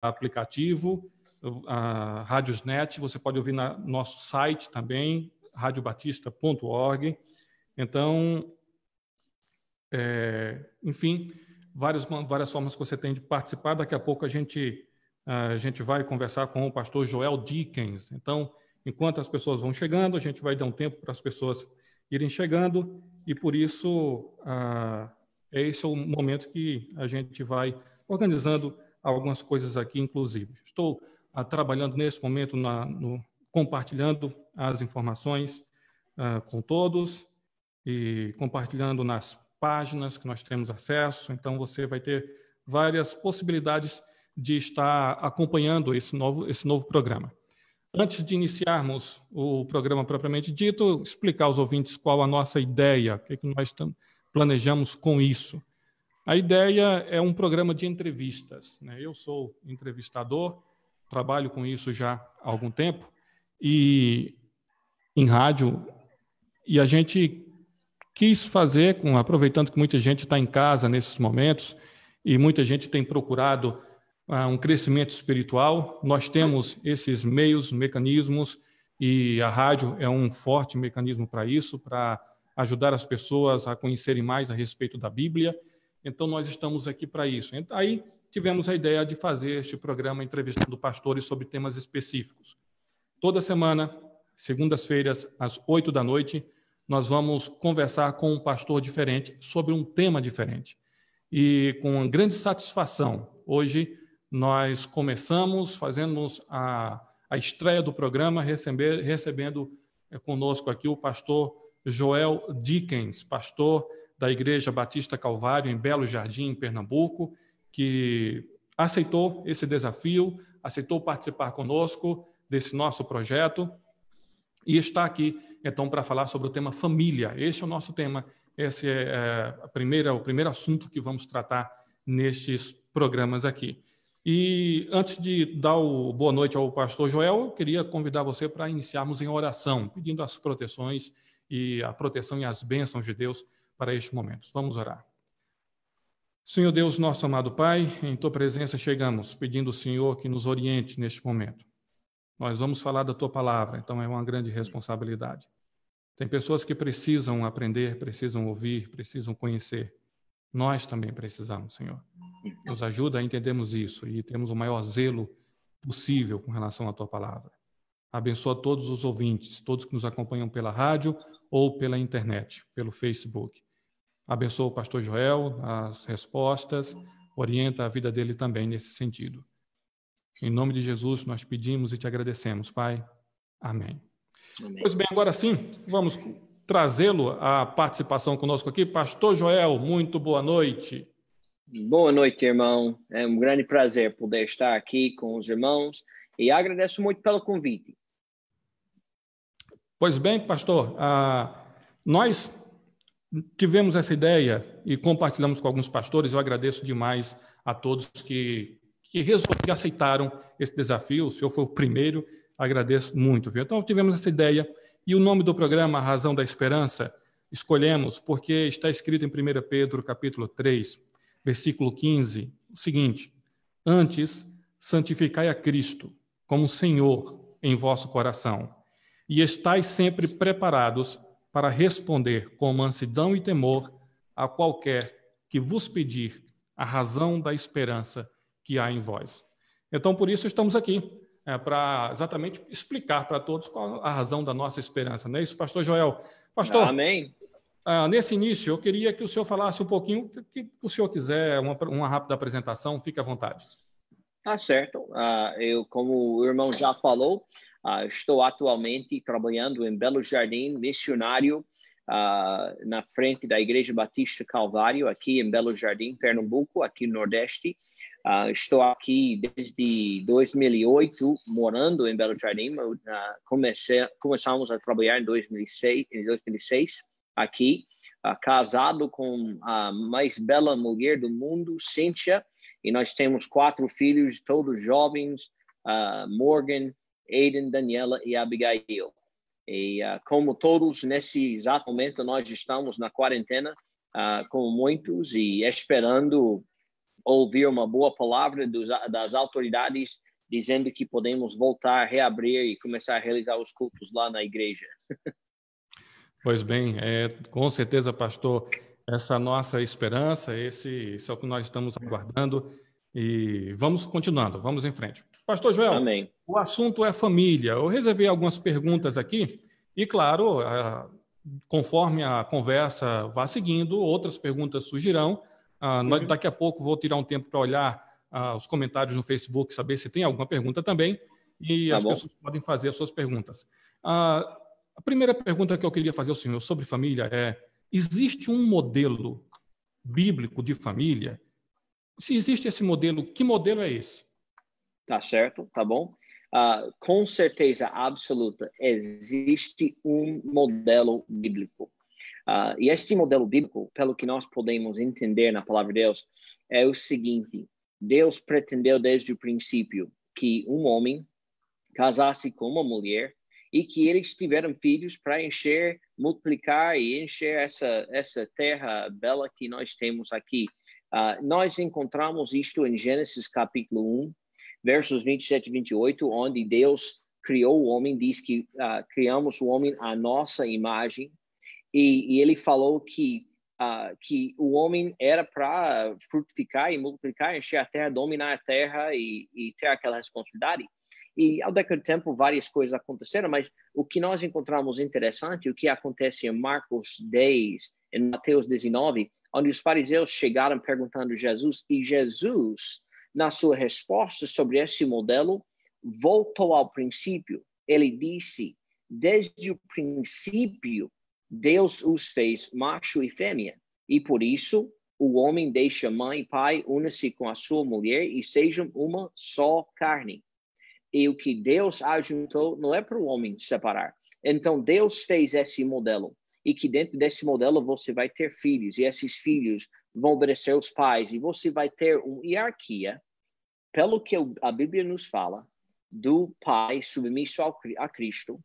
aplicativo, a Radiosnet, você pode ouvir no nosso site também, radiobatista.org. Então, enfim, várias formas que você tem de participar. Daqui a pouco a gente vai conversar com o pastor Joel Dickens. Então, enquanto as pessoas vão chegando, a gente vai dar um tempo para as pessoas irem chegando, e por isso esse é o momento que a gente vai organizando algumas coisas aqui, inclusive. Estou trabalhando nesse momento, compartilhando as informações com todos e compartilhando nas páginas que nós temos acesso. Então, você vai ter várias possibilidades de estar acompanhando esse novo programa. Antes de iniciarmos o programa propriamente dito, explicar aos ouvintes qual a nossa ideia, o que nós planejamos com isso. A ideia é um programa de entrevistas, né? Eu sou entrevistador, trabalho com isso já há algum tempo, e em rádio, e a gente quis fazer, aproveitando que muita gente está em casa nesses momentos, e muita gente tem procurado um crescimento espiritual. Nós temos esses mecanismos, e a rádio é um forte mecanismo para isso, para ajudar as pessoas a conhecerem mais a respeito da Bíblia. Então, nós estamos aqui para isso. Aí, tivemos a ideia de fazer este programa entrevistando pastores sobre temas específicos. Toda semana, segundas-feiras, às 8 da noite, nós vamos conversar com um pastor diferente sobre um tema diferente. E com grande satisfação, hoje nós fazemos a estreia do programa, recebendo conosco aqui o pastor Joel Dickens, pastor da Igreja Batista Calvário, em Belo Jardim, em Pernambuco, que aceitou esse desafio, aceitou participar conosco desse nosso projeto e está aqui, então, para falar sobre o tema família. Esse é o nosso tema, esse é o primeiro assunto que vamos tratar nestes programas aqui. E antes de dar boa noite ao pastor Joel, eu queria convidar você para iniciarmos em oração, pedindo as proteções e a proteção e as bênçãos de Deus para este momento. Vamos orar. Senhor Deus, nosso amado Pai, em Tua presença chegamos, pedindo ao Senhor que nos oriente neste momento. Nós vamos falar da Tua palavra, então é uma grande responsabilidade. Tem pessoas que precisam aprender, precisam ouvir, precisam conhecer. Nós também precisamos, Senhor. Nos ajuda a entendermos isso e temos o maior zelo possível com relação à Tua palavra. Abençoa todos os ouvintes, todos que nos acompanham pela rádio ou pela internet, pelo Facebook. Abençoa o pastor Joel, as respostas, orienta a vida dele também nesse sentido. Em nome de Jesus, nós pedimos e te agradecemos, Pai. Amém. Amém. Pois bem, agora sim, vamos trazê-lo à participação conosco aqui. Pastor Joel, muito boa noite. Boa noite, irmão. É um grande prazer poder estar aqui com os irmãos e agradeço muito pelo convite. Pois bem, pastor, nós tivemos essa ideia e compartilhamos com alguns pastores. Eu agradeço demais a todos que aceitaram esse desafio. O senhor foi o primeiro, agradeço muito. Viu? Então, tivemos essa ideia e o nome do programa, A Razão da Esperança, escolhemos porque está escrito em 1 Pedro, capítulo 3, versículo 15, o seguinte: antes, santificai a Cristo como Senhor em vosso coração, e estais sempre preparados para responder com mansidão e temor a qualquer que vos pedir a razão da esperança que há em vós. Então, por isso estamos aqui, para exatamente explicar para todos qual a razão da nossa esperança. Não é isso, pastor Joel? Pastor, amém. Nesse início, eu queria que o senhor falasse um pouquinho, que o senhor quiser, uma rápida apresentação, fique à vontade. Tá certo. Eu, como o irmão já falou, estou atualmente trabalhando em Belo Jardim, missionário, na frente da Igreja Batista Calvário, aqui em Belo Jardim, Pernambuco, aqui no Nordeste. Estou aqui desde 2008, morando em Belo Jardim. Começamos a trabalhar em 2006 aqui, casado com a mais bela mulher do mundo, Cíntia, e nós temos 4 filhos, todos jovens, Morgan, Aiden, Daniela e Abigail. E como todos, nesse exato momento, nós estamos na quarentena, como muitos, e esperando ouvir uma boa palavra das autoridades dizendo que podemos voltar, reabrir e começar a realizar os cultos lá na igreja. Pois bem, com certeza, pastor, essa nossa esperança, esse é o que nós estamos aguardando e vamos continuando, vamos em frente. Pastor Joel, Amém. O assunto é família. Eu reservei algumas perguntas aqui e, claro, conforme a conversa vá seguindo, outras perguntas surgirão. Daqui a pouco vou tirar um tempo para olhar os comentários no Facebook, saber se tem alguma pergunta também, e as pessoas podem fazer as suas perguntas. A primeira pergunta que eu queria fazer ao senhor sobre família existe um modelo bíblico de família? Se existe esse modelo, que modelo é esse? Tá certo, tá bom. Com certeza absoluta, existe um modelo bíblico. E este modelo bíblico, pelo que nós podemos entender na palavra de Deus, é o seguinte: Deus pretendeu desde o princípio que um homem casasse com uma mulher e que eles tiveram filhos para encher, multiplicar e encher essa terra bela que nós temos aqui. Nós encontramos isto em Gênesis capítulo 1, versos 27 e 28, onde Deus criou o homem, diz que criamos o homem à nossa imagem, e ele falou que o homem era para frutificar e multiplicar, encher a terra, dominar a terra e ter aquela responsabilidade. E ao decorrer do tempo, várias coisas aconteceram, mas o que nós encontramos interessante, o que acontece em Marcos 10, em Mateus 19, onde os fariseus chegaram perguntando a Jesus, e Jesus, na sua resposta sobre esse modelo, voltou ao princípio. Ele disse, desde o princípio, Deus os fez macho e fêmea, e por isso o homem deixa mãe e pai, une-se com a sua mulher e sejam uma só carne. E o que Deus ajuntou não é para o homem separar. Então Deus fez esse modelo, e que dentro desse modelo você vai ter filhos, e esses filhos vão obedecer aos pais, e você vai ter uma hierarquia, pelo que a Bíblia nos fala, do pai submisso a Cristo,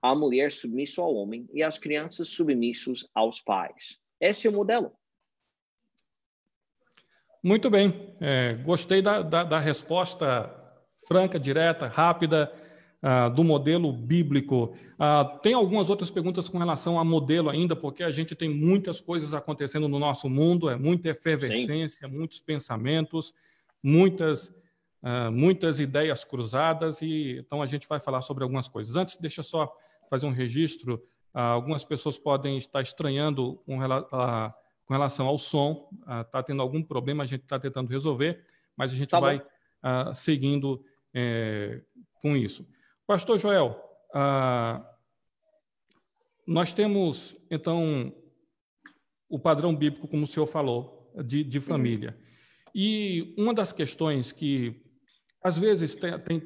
a mulher submissa ao homem e as crianças submissos aos pais. Esse é o modelo. Muito bem. Gostei da resposta franca, direta, rápida, do modelo bíblico. Tem algumas outras perguntas com relação a modelo ainda, porque a gente tem muitas coisas acontecendo no nosso mundo, muita efervescência, muitos pensamentos, muitas ideias cruzadas, e então a gente vai falar sobre algumas coisas. Antes, deixa só fazer um registro. Algumas pessoas podem estar estranhando com relação ao som, está tendo algum problema, a gente está tentando resolver, mas a gente vai seguindo com isso. Pastor Joel, nós temos, então, o padrão bíblico, como o senhor falou, de família. E uma das questões que, às vezes,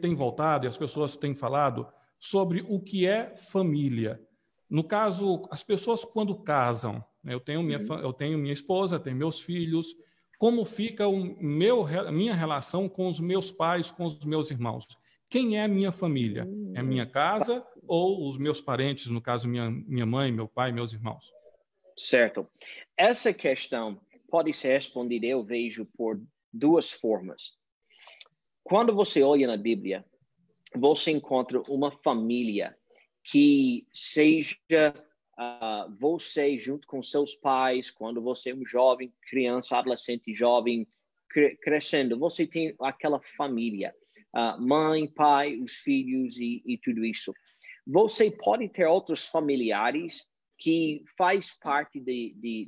tem voltado, e as pessoas têm falado, sobre o que é família. No caso, as pessoas quando casam, eu tenho minha esposa, tenho meus filhos, como fica minha relação com os meus pais, com os meus irmãos? Quem é a minha família? É minha casa ou os meus parentes, no caso minha mãe, meu pai, meus irmãos? Certo. Essa questão pode ser respondida, eu vejo, por duas formas. Quando você olha na Bíblia, você encontra uma família que seja você junto com seus pais, quando você é um jovem, criança, adolescente, jovem, crescendo, você tem aquela família, mãe, pai, os filhos e tudo isso. Você pode ter outros familiares que faz parte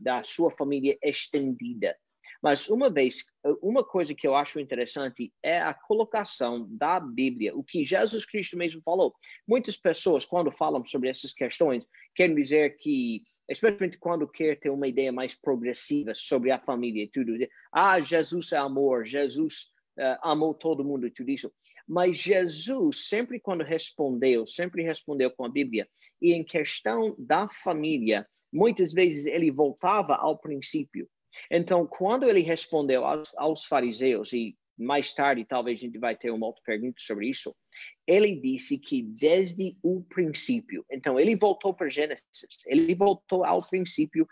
da sua família estendida. Mas uma coisa que eu acho interessante é a colocação da Bíblia, o que Jesus Cristo mesmo falou. Muitas pessoas, quando falam sobre essas questões, querem dizer que, especialmente quando quer ter uma ideia mais progressiva sobre a família e tudo, Jesus é amor, Jesus amou todo mundo e tudo isso. Mas Jesus, sempre respondeu com a Bíblia. E em questão da família, muitas vezes ele voltava ao princípio. Então, quando ele respondeu aos fariseus, e mais tarde talvez a gente vai ter uma outra pergunta sobre isso, ele disse que desde o princípio, então ele voltou para Gênesis, ele voltou ao princípio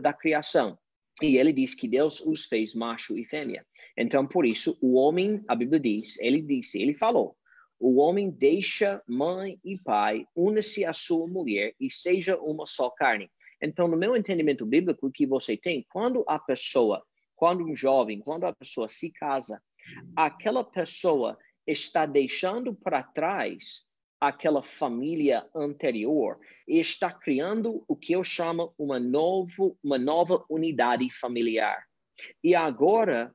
da criação. E ele diz que Deus os fez macho e fêmea. Então, por isso, o homem, a Bíblia diz, ele falou, o homem deixa mãe e pai, une-se à sua mulher e seja uma só carne. Então, no meu entendimento bíblico que você tem, quando um jovem, quando a pessoa se casa, aquela pessoa está deixando para trás aquela família anterior e está criando o que eu chamo uma nova unidade familiar. E agora,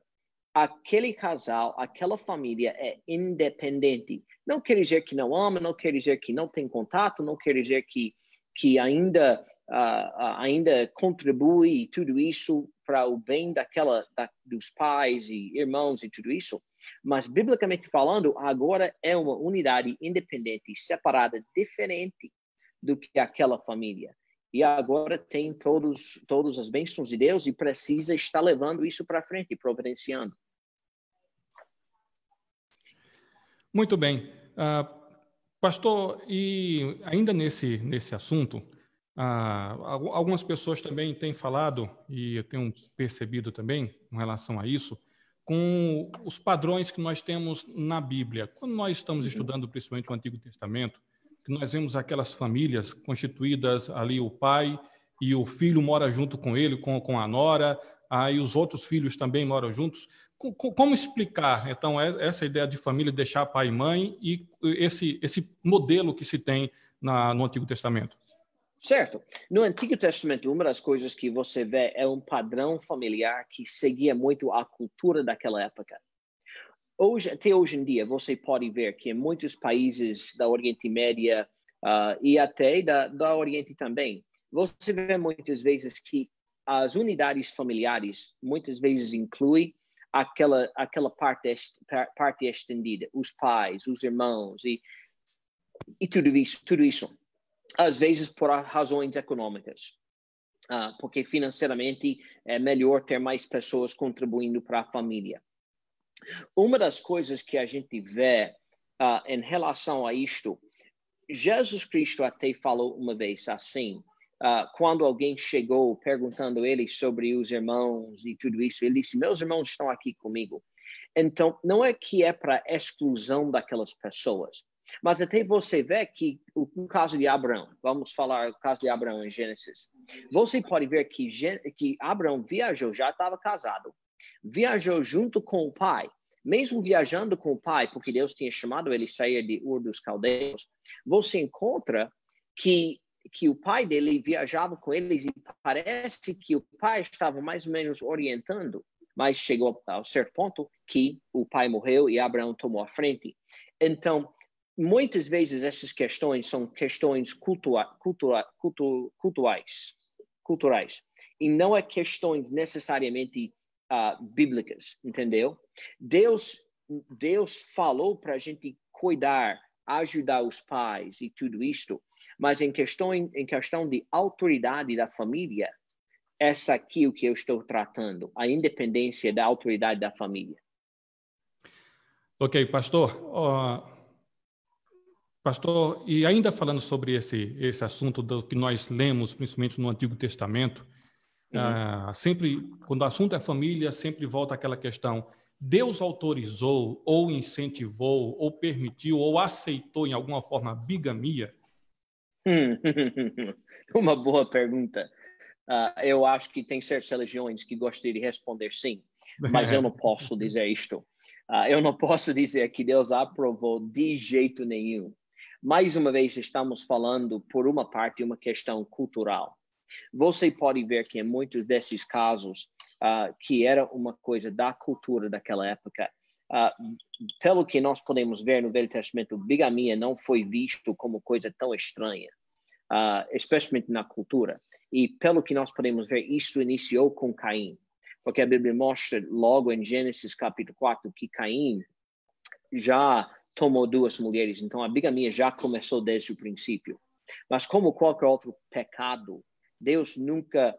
aquele casal, aquela família é independente. Não quer dizer que não ama, não quer dizer que não tem contato, não quer dizer que ainda contribui tudo isso para o bem dos pais e irmãos e tudo isso. Mas, biblicamente falando, agora é uma unidade independente, separada, diferente do que aquela família. E agora tem todas as bênçãos de Deus e precisa estar levando isso para frente, providenciando. Muito bem. Pastor, e ainda nesse assunto, algumas pessoas também têm falado, e eu tenho percebido também, com relação a isso, com os padrões que nós temos na Bíblia. Quando nós estamos estudando principalmente o Antigo Testamento, que nós vemos aquelas famílias constituídas ali, o pai e o filho mora junto com ele, com a nora, aí os outros filhos também moram juntos. Como explicar, então, essa ideia de família, deixar pai e mãe e esse modelo que se tem no Antigo Testamento? Certo. No Antigo Testamento, uma das coisas que você vê é um padrão familiar que seguia muito a cultura daquela época. Até hoje em dia, você pode ver que em muitos países da Oriente Média e até da Oriente também, você vê muitas vezes que as unidades familiares muitas vezes incluem aquela parte estendida, os pais, os irmãos e tudo isso. Às vezes por razões econômicas, porque financeiramente é melhor ter mais pessoas contribuindo para a família. Uma das coisas que a gente vê em relação a isto, Jesus Cristo até falou uma vez assim, quando alguém chegou perguntando a ele sobre os irmãos e tudo isso, ele disse, meus irmãos estão aqui comigo. Então, não é que é para exclusão daquelas pessoas, mas até você vê que o caso de Abraão, vamos falar do caso de Abraão em Gênesis, você pode ver que Abraão viajou, já estava casado, viajou junto com o pai, mesmo viajando com o pai, porque Deus tinha chamado ele a sair de Ur dos Caldeus, você encontra que o pai dele viajava com eles e parece que o pai estava mais ou menos orientando, mas chegou a certo ponto que o pai morreu e Abraão tomou a frente. Então, muitas vezes essas questões são questões culturais e não é questões necessariamente bíblicas, entendeu? Deus falou para a gente cuidar, ajudar os pais e tudo isto, mas em questão de autoridade da família, essa aqui é o que eu estou tratando, a independência da autoridade da família. Ok, pastor. Pastor, e ainda falando sobre esse assunto do que nós lemos, principalmente no Antigo Testamento, sempre, quando o assunto é família, sempre volta aquela questão, Deus autorizou, ou incentivou, ou permitiu, ou aceitou em alguma forma a bigamia? Uma boa pergunta. Eu acho que tem certas religiões que gostariam de responder sim, mas eu não posso dizer isto. Eu não posso dizer que Deus aprovou de jeito nenhum. Mais uma vez, estamos falando, por uma parte, uma questão cultural. Você pode ver que em muitos desses casos, que era uma coisa da cultura daquela época, pelo que nós podemos ver no Velho Testamento, bigamia não foi visto como coisa tão estranha, especialmente na cultura. E pelo que nós podemos ver, isso iniciou com Caim, porque a Bíblia mostra logo em Gênesis capítulo 4 que Caim já tomou 2 mulheres, então a bigamia já começou desde o princípio. Mas como qualquer outro pecado, Deus nunca,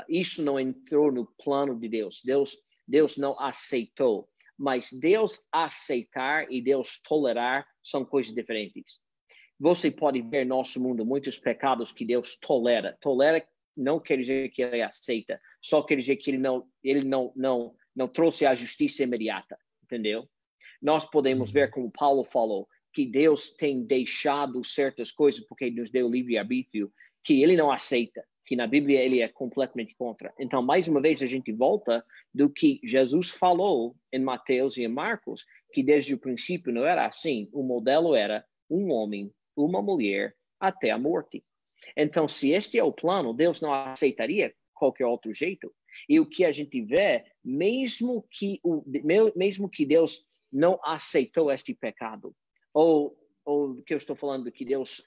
isso não entrou no plano de Deus. Deus não aceitou, mas Deus aceitar e Deus tolerar são coisas diferentes. Você pode ver no nosso mundo muitos pecados que Deus tolera. Tolera não quer dizer que ele aceita, só quer dizer que ele não trouxe a justiça imediata, entendeu? Nós podemos ver, como Paulo falou, que Deus tem deixado certas coisas porque nos deu livre-arbítrio, que ele não aceita, que na Bíblia ele é completamente contra. Então, mais uma vez, a gente volta do que Jesus falou em Mateus e em Marcos, que desde o princípio não era assim. O modelo era um homem, uma mulher, até a morte. Então, se este é o plano, Deus não aceitaria qualquer outro jeito. E o que a gente vê, mesmo que Deus não aceitou este pecado, ou que eu estou falando que Deus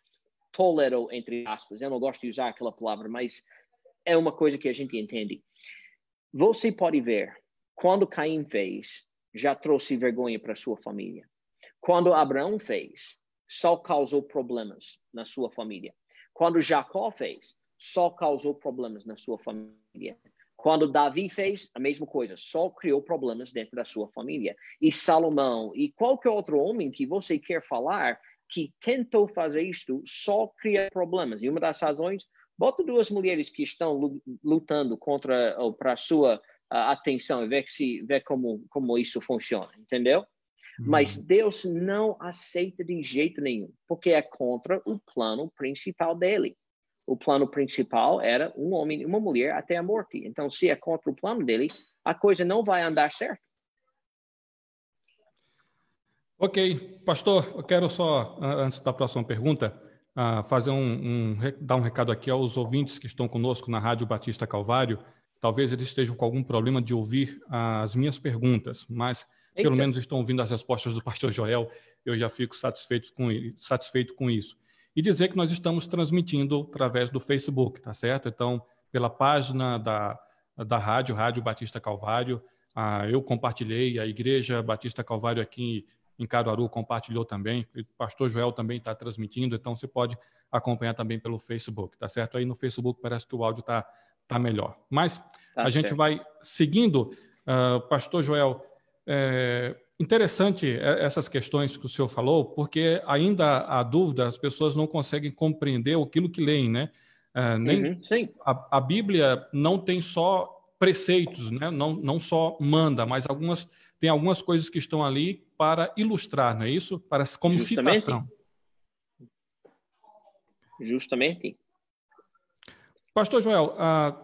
tolerou, entre aspas, eu não gosto de usar aquela palavra, mas é uma coisa que a gente entende. Você pode ver, quando Caim fez, já trouxe vergonha para sua família. Quando Abraão fez, só causou problemas na sua família. Quando Jacó fez, só causou problemas na sua família. Quando Davi fez, a mesma coisa, só criou problemas dentro da sua família. E Salomão, e qualquer outro homem que você quer falar, que tentou fazer isto, só cria problemas. E uma das razões, bota duas mulheres que estão lutando para a sua atenção e ver como isso funciona, entendeu? Mas Deus não aceita de jeito nenhum, porque é contra o plano principal dele. O plano principal era um homem e uma mulher até a morte. Então, se é contra o plano dele, a coisa não vai andar certo. Ok, pastor, eu quero só, antes da próxima pergunta, fazer dar um recado aqui aos ouvintes que estão conosco na Rádio Batista Calvário. Talvez eles estejam com algum problema de ouvir as minhas perguntas, mas pelo menos estão ouvindo as respostas do pastor Joel. Eu já fico satisfeito com isso. E dizer que nós estamos transmitindo através do Facebook, tá certo? Então, pela página da Rádio Batista Calvário, eu compartilhei, a Igreja Batista Calvário aqui em Caruaru compartilhou também, o pastor Joel também está transmitindo, então você pode acompanhar também pelo Facebook, tá certo? Aí no Facebook parece que o áudio tá melhor. Mas a gente vai seguindo, pastor Joel, interessante essas questões que o senhor falou, porque ainda há dúvida, as pessoas não conseguem compreender aquilo que leem, né? Sim. A Bíblia não tem só preceitos, né? Não só manda, mas tem algumas coisas que estão ali para ilustrar, não é isso? Como citação. Justamente. Pastor Joel,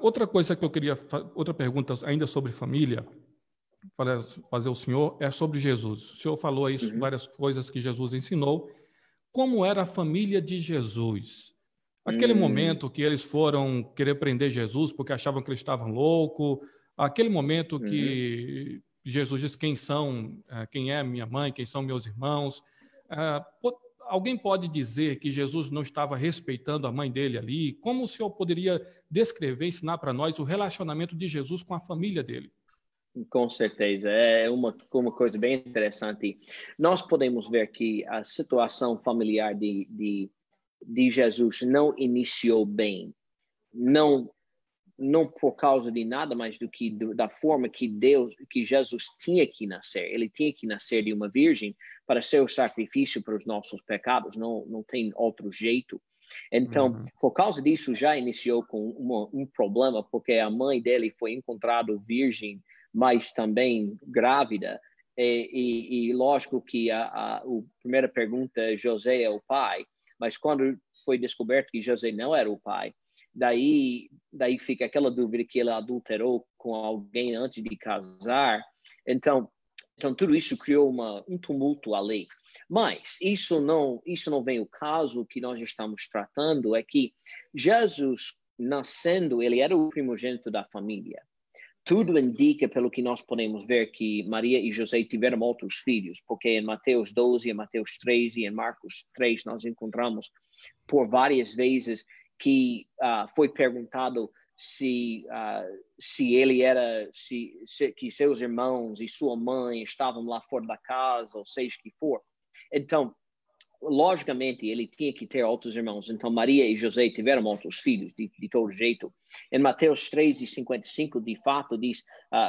outra coisa que eu queria, outra pergunta ainda sobre família, para fazer o senhor, é sobre Jesus. O senhor falou aí várias coisas que Jesus ensinou. Como era a família de Jesus? Aquele momento que eles foram querer prender Jesus porque achavam que ele estava louco, aquele momento que Jesus diz quem é minha mãe, quem são meus irmãos. Alguém pode dizer que Jesus não estava respeitando a mãe dele ali? Como o senhor poderia descrever, ensinar para nós o relacionamento de Jesus com a família dele? Com certeza, é uma coisa bem interessante. Nós podemos ver que a situação familiar de Jesus não iniciou bem, não por causa de nada mais do que da forma que Jesus tinha que nascer. Ele tinha que nascer de uma virgem para ser o sacrifício para os nossos pecados, não tem outro jeito. Então, por causa disso, já iniciou com um problema, porque a mãe dele foi encontrada virgem, mas também grávida. E lógico que a primeira pergunta, José é o pai, mas quando foi descoberto que José não era o pai, daí fica aquela dúvida que ele adulterou com alguém antes de casar. Então tudo isso criou um tumulto ali. Mas isso não vem o caso que nós estamos tratando, é que Jesus, nascendo, ele era o primogênito da família. Tudo indica, pelo que nós podemos ver, que Maria e José tiveram outros filhos, porque em Mateus 12, em Mateus 3 e em Marcos 3 nós encontramos por várias vezes que foi perguntado se ele era, que seus irmãos e sua mãe estavam lá fora da casa, ou seja que for. Então, logicamente, ele tinha que ter outros irmãos. Então, Maria e José tiveram outros filhos, de todo jeito. Em Mateus 3:55, de fato,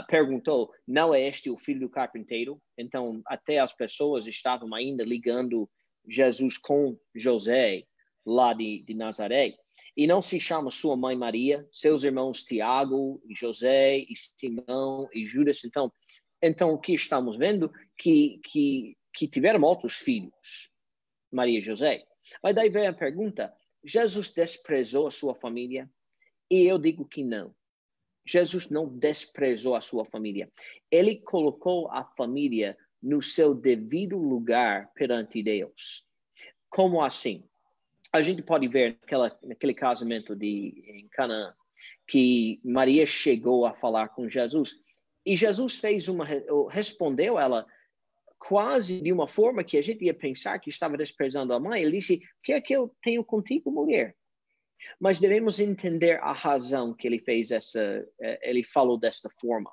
perguntou, não é este o filho do carpinteiro? Então, até as pessoas estavam ainda ligando Jesus com José, lá de Nazaré. E não se chama sua mãe Maria, seus irmãos Tiago, José, e Simão e Judas. Então o que estamos vendo? Que tiveram outros filhos, Maria e José. Mas daí vem a pergunta, Jesus desprezou a sua família? E eu digo que não. Jesus não desprezou a sua família. Ele colocou a família no seu devido lugar perante Deus. Como assim? A gente pode ver naquele casamento em Canaã, que Maria chegou a falar com Jesus, e Jesus respondeu ela quase de uma forma que a gente ia pensar que estava desprezando a mãe. Ele disse, o que é que eu tenho contigo, mulher? Mas devemos entender a razão que ele fez ele falou desta forma.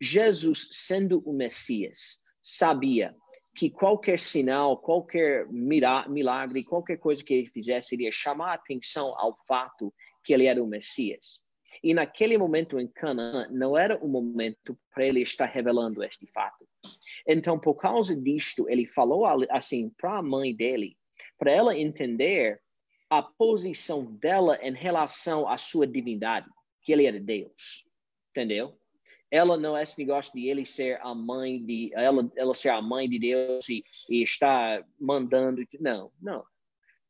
Jesus, sendo o Messias, sabia que qualquer sinal, qualquer milagre, qualquer coisa que ele fizesse, iria chamar a atenção ao fato que ele era o Messias. E naquele momento em Canaã, não era o momento para ele estar revelando este fato. Então, por causa disto, ele falou assim para a mãe dele, para ela entender a posição dela em relação à sua divindade, que ele era Deus. Entendeu? Ela não é esse negócio de ele ser a mãe ela ser a mãe de Deus e estar mandando. Não.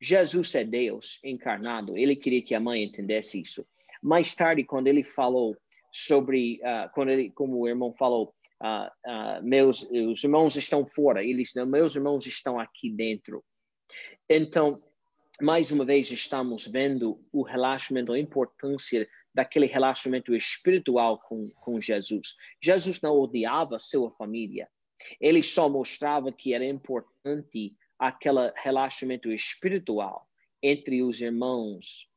Jesus é Deus encarnado. Ele queria que a mãe entendesse isso. Mais tarde, quando ele falou sobre, como o irmão falou, os irmãos estão fora. Ele disse, não, meus irmãos estão aqui dentro. Então, mais uma vez, estamos vendo o relacionamento, a importância daquele relacionamento espiritual com Jesus. Jesus não odiava sua família. Ele só mostrava que era importante aquele relacionamento espiritual entre os irmãos,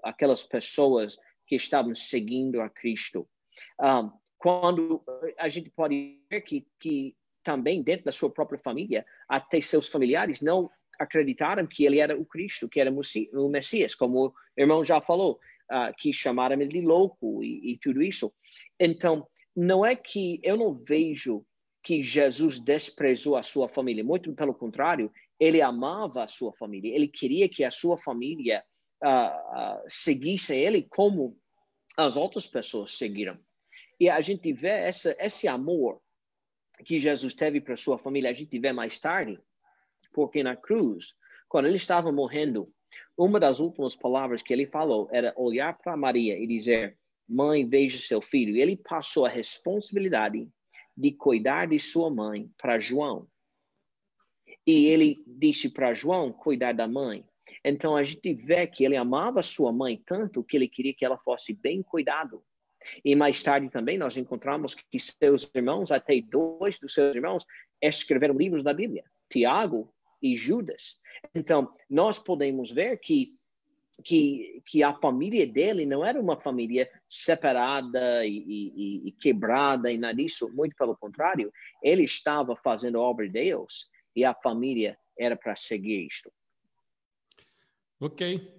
aquelas pessoas que estavam seguindo a Cristo. Quando a gente pode ver que também dentro da sua própria família, até seus familiares não acreditaram que ele era o Cristo, que era o Messias, como o irmão já falou, que chamaram ele de louco e tudo isso. Então, não é que eu não vejo que Jesus desprezou a sua família, muito pelo contrário, ele amava a sua família, ele queria que a sua família seguisse ele como as outras pessoas seguiram. E a gente vê esse amor que Jesus teve para sua família, a gente vê mais tarde, porque na cruz, quando ele estava morrendo, uma das últimas palavras que ele falou era olhar para Maria e dizer, mãe, veja seu filho. E ele passou a responsabilidade de cuidar de sua mãe para João. E ele disse para João cuidar da mãe. Então a gente vê que ele amava sua mãe tanto que ele queria que ela fosse bem cuidada. E mais tarde também nós encontramos que seus irmãos, até 2 dos seus irmãos, escreveram livros da Bíblia, Tiago e Judas. Então, nós podemos ver que a família dele não era uma família separada e quebrada e nada disso. Muito pelo contrário, ele estava fazendo a obra de Deus e a família era para seguir isto. Ok.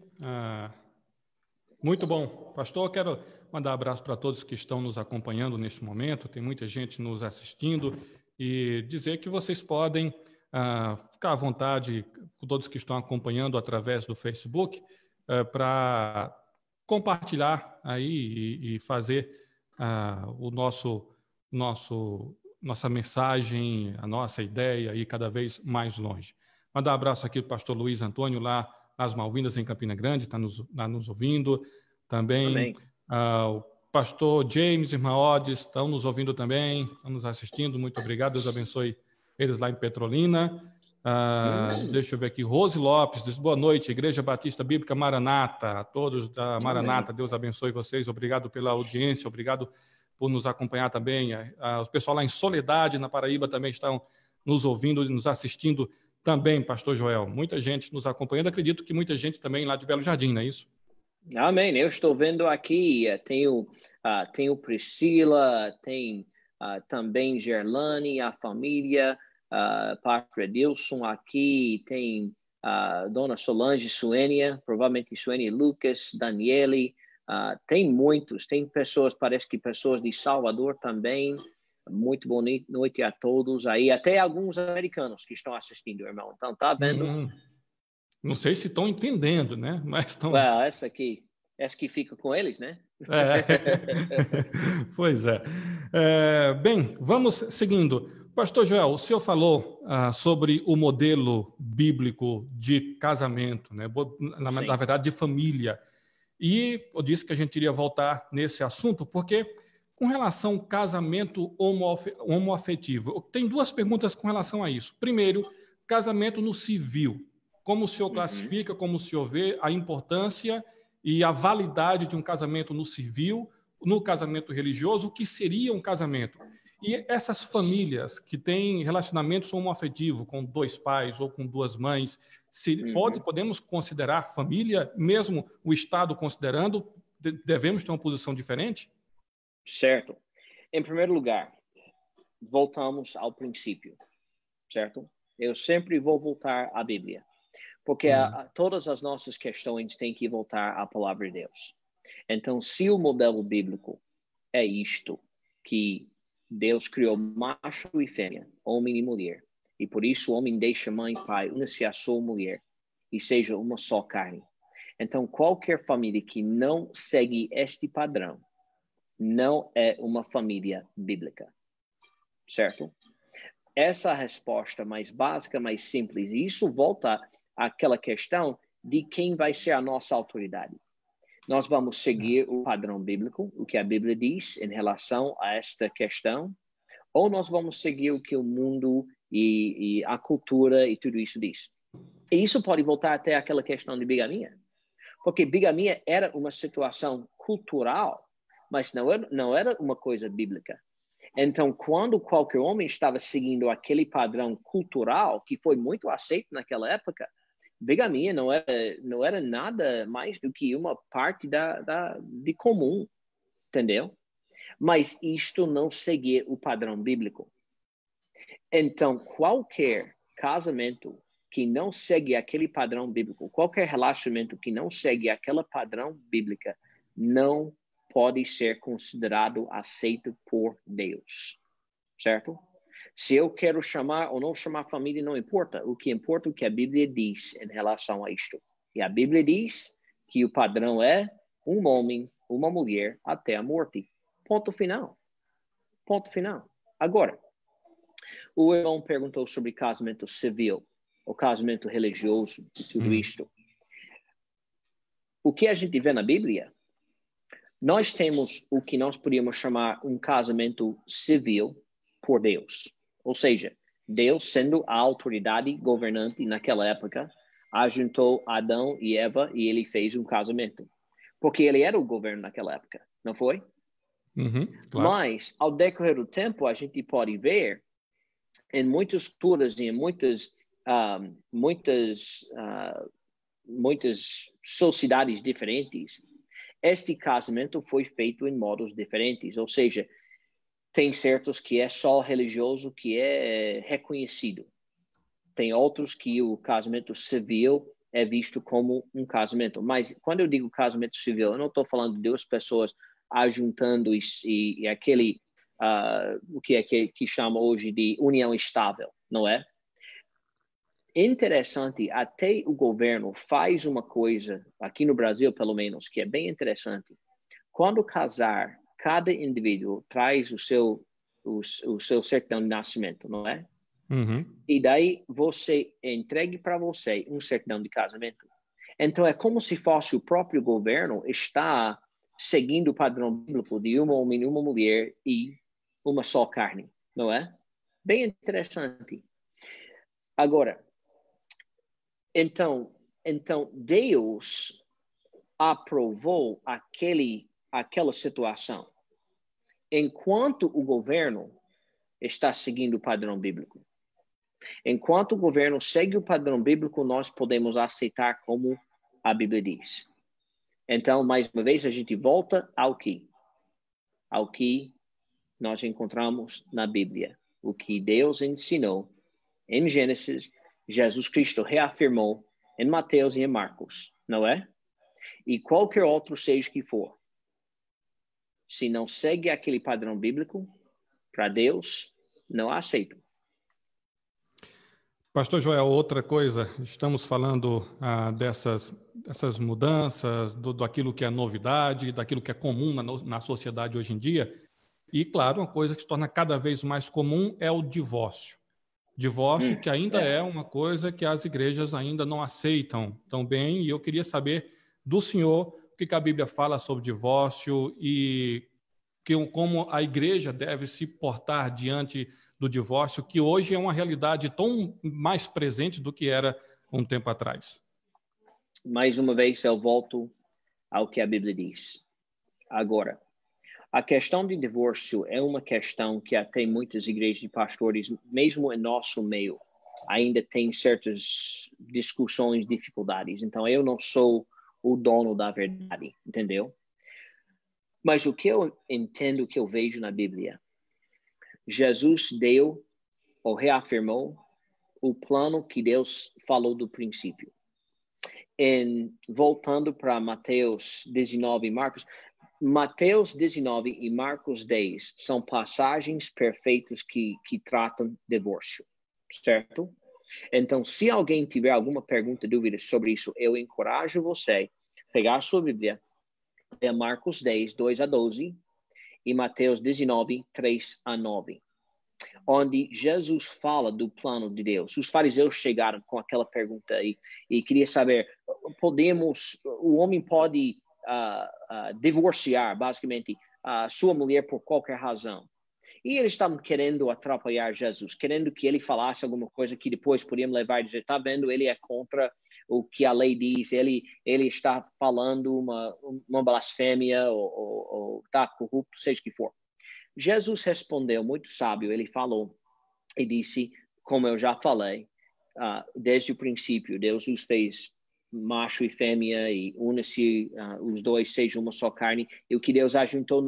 Muito bom. Pastor, eu quero mandar um abraço para todos que estão nos acompanhando neste momento. Tem muita gente nos assistindo e dizer que vocês podem ficar à vontade, todos que estão acompanhando através do Facebook, para compartilhar aí e fazer nossa mensagem, a nossa ideia ir cada vez mais longe. Mandar um abraço aqui para o pastor Luiz Antônio, lá nas Malvinas, em Campina Grande, está nos ouvindo. Também o pastor James e irmã Odes estão nos ouvindo também, estão nos assistindo. Muito obrigado, Deus abençoe eles lá em Petrolina. Deixa eu ver aqui, Rose Lopes diz, boa noite, Igreja Batista Bíblica Maranata, a todos da Maranata, Deus abençoe vocês, obrigado pela audiência, obrigado por nos acompanhar também. O pessoal lá em Soledade, na Paraíba, também estão nos ouvindo e nos assistindo também, pastor Joel. Muita gente nos acompanhando, acredito que muita gente também lá de Belo Jardim, não é isso? Amém, eu estou vendo aqui, tem o Priscila, tem também Gerlane, a família, pastor Edilson aqui, tem dona Solange, Suênia, provavelmente Suênia Lucas, Daniele, tem muitos, tem pessoas, parece que pessoas de Salvador também. Muito boa noite a todos aí, até alguns americanos que estão assistindo, irmão. Então, tá vendo? Não sei se estão entendendo, né? Mas estão... Well, essa que fica com eles, né? Pois é. Bem, vamos seguindo. Pastor Joel, o senhor falou sobre o modelo bíblico de casamento, né? Na verdade, de família. E eu disse que a gente iria voltar nesse assunto, porque com relação ao casamento homoafetivo, tem duas perguntas com relação a isso. Primeiro, casamento no civil. Como o senhor classifica, como o senhor vê a importância e a validade de um casamento no civil, no casamento religioso, o que seria um casamento? E essas famílias que têm relacionamentos homoafetivos com dois pais ou com duas mães, podemos considerar família, mesmo o Estado considerando, devemos ter uma posição diferente? Certo. Em primeiro lugar, voltamos ao princípio, certo? Eu sempre vou voltar à Bíblia, porque todas as nossas questões têm que voltar à palavra de Deus. Então, se o modelo bíblico é isto, que Deus criou macho e fêmea, homem e mulher, e por isso o homem deixa mãe e pai, une-se à sua mulher, e seja uma só carne. Então, qualquer família que não segue este padrão não é uma família bíblica, certo? Essa é a resposta mais básica, mais simples. E isso volta àquela questão de quem vai ser a nossa autoridade. Nós vamos seguir o padrão bíblico, o que a Bíblia diz em relação a esta questão, ou nós vamos seguir o que o mundo e a cultura e tudo isso diz. E isso pode voltar até aquela questão de bigamia, porque bigamia era uma situação cultural, mas não era uma coisa bíblica. Então, quando qualquer homem estava seguindo aquele padrão cultural, que foi muito aceito naquela época, bigamia não era nada mais do que uma parte de comum, entendeu? Mas isto não seguia o padrão bíblico. Então, qualquer casamento que não segue aquele padrão bíblico, qualquer relacionamento que não segue aquela padrão bíblica, não pode ser considerado aceito por Deus, certo? Se eu quero chamar ou não chamar família, não importa. O que importa é o que a Bíblia diz em relação a isto. E a Bíblia diz que o padrão é um homem, uma mulher, até a morte. Ponto final. Ponto final. Agora, o irmão perguntou sobre casamento civil, o casamento religioso, e tudo isto. O que a gente vê na Bíblia, nós temos o que nós podíamos chamar um casamento civil por Deus. Ou seja, Deus, sendo a autoridade governante naquela época, ajuntou Adão e Eva e ele fez um casamento. Porque ele era o governo naquela época, não foi? Claro. Mas, ao decorrer do tempo, a gente pode ver em muitas culturas e em muitas sociedades diferentes, este casamento foi feito em modos diferentes. Ou seja, tem certos que é só religioso, que é reconhecido. Tem outros que o casamento civil é visto como um casamento. Mas quando eu digo casamento civil, eu não estou falando de duas pessoas ajuntando e aquele, o que é que chama hoje de união estável, não é? Interessante, até o governo faz uma coisa, aqui no Brasil pelo menos, que é bem interessante. Quando casar, cada indivíduo traz o seu certidão de nascimento, não é? E daí você entregue para você um certidão de casamento. Então é como se fosse o próprio governo está seguindo o padrão bíblico de um homem, uma mulher e uma só carne, não é? Bem interessante. Agora, então Deus aprovou aquela situação enquanto o governo está seguindo o padrão bíblico. Enquanto o governo segue o padrão bíblico, nós podemos aceitar como a Bíblia diz. Então, mais uma vez, a gente volta ao que nós encontramos na Bíblia. O que Deus ensinou em Gênesis, Jesus Cristo reafirmou em Mateus e em Marcos, não é? E qualquer outro seja que for. Se não segue aquele padrão bíblico, para Deus, não aceito. Pastor Joel, outra coisa, estamos falando dessas mudanças, daquilo que é novidade, daquilo que é comum na sociedade hoje em dia. E, claro, uma coisa que se torna cada vez mais comum é o divórcio. Divórcio que ainda é uma coisa que as igrejas ainda não aceitam tão bem. E eu queria saber do senhor o que a Bíblia fala sobre divórcio e como a igreja deve se portar diante do divórcio, que hoje é uma realidade tão mais presente do que era um tempo atrás. Mais uma vez, eu volto ao que a Bíblia diz. Agora, a questão de divórcio é uma questão que até muitas igrejas de pastores, mesmo em nosso meio, ainda tem certas discussões, dificuldades. Então, eu não sou o dono da verdade, entendeu? Mas o que eu entendo, o que eu vejo na Bíblia, Jesus deu ou reafirmou o plano que Deus falou do princípio. Voltando para Mateus 19 e Mateus 19 e Marcos 10 são passagens perfeitas que tratam divórcio, certo? Então, se alguém tiver alguma pergunta, dúvida sobre isso, eu encorajo você a pegar a sua Bíblia, ler Marcos 10, 2 a 12 e Mateus 19, 3 a 9. Onde Jesus fala do plano de Deus. Os fariseus chegaram com aquela pergunta aí e queria saber, o homem pode divorciar, basicamente, sua mulher por qualquer razão? E eles estavam querendo atrapalhar Jesus, querendo que ele falasse alguma coisa que depois podíamos levar e dizer, tá vendo, ele é contra o que a lei diz, ele está falando uma blasfêmia ou está corrupto, seja o que for. Jesus respondeu muito sábio, ele falou e disse, como eu já falei, desde o princípio, Deus os fez macho e fêmea e une-se os dois, sejam uma só carne, e o que Deus ajuntou,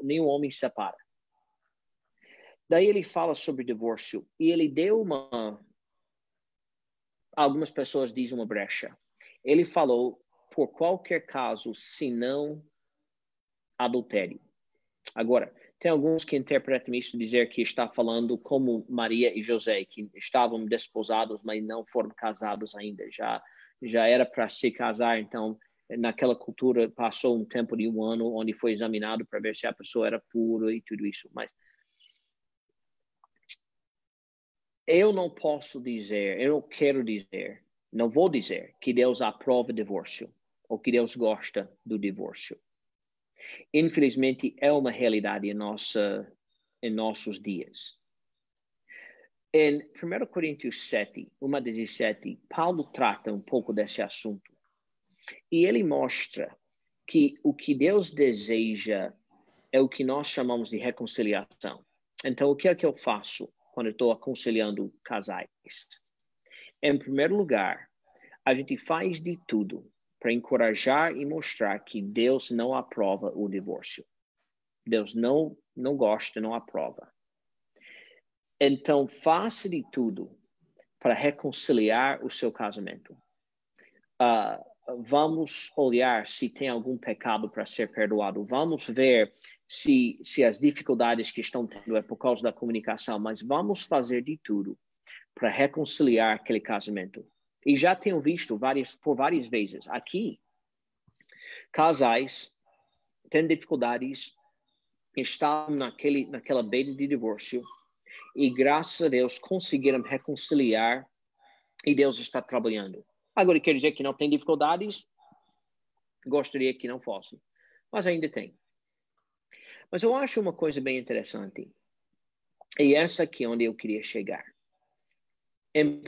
nenhum homem separa. Daí ele fala sobre divórcio e ele deu algumas pessoas dizem uma brecha. Ele falou por qualquer caso, senão adultério. Agora, tem alguns que interpretam isso dizer que está falando como Maria e José, que estavam desposados, mas não foram casados ainda. Já era para se casar, então, naquela cultura, passou um tempo de 1 ano, onde foi examinado para ver se a pessoa era pura e tudo isso. Mas eu não posso dizer, eu não quero dizer, não vou dizer que Deus aprova divórcio ou que Deus gosta do divórcio. Infelizmente, é uma realidade em nossos dias. Em 1 Coríntios 7, 1:17, Paulo trata um pouco desse assunto. E ele mostra que o que Deus deseja é o que nós chamamos de reconciliação. Então, o que é que eu faço quando eu estou aconselhando casais? Em primeiro lugar, a gente faz de tudo para encorajar e mostrar que Deus não aprova o divórcio. Deus não gosta, não aprova. Então, faça de tudo para reconciliar o seu casamento. Vamos olhar se tem algum pecado para ser perdoado. Vamos ver se as dificuldades que estão tendo é por causa da comunicação, mas vamos fazer de tudo para reconciliar aquele casamento. E já tenho visto por várias vezes aqui, casais têm dificuldades, estão naquela beira de divórcio e, graças a Deus, conseguiram reconciliar e Deus está trabalhando. Agora, quer dizer que não tem dificuldades? Gostaria que não fosse, mas ainda tem. Mas eu acho uma coisa bem interessante, e essa aqui é onde eu queria chegar. Em 1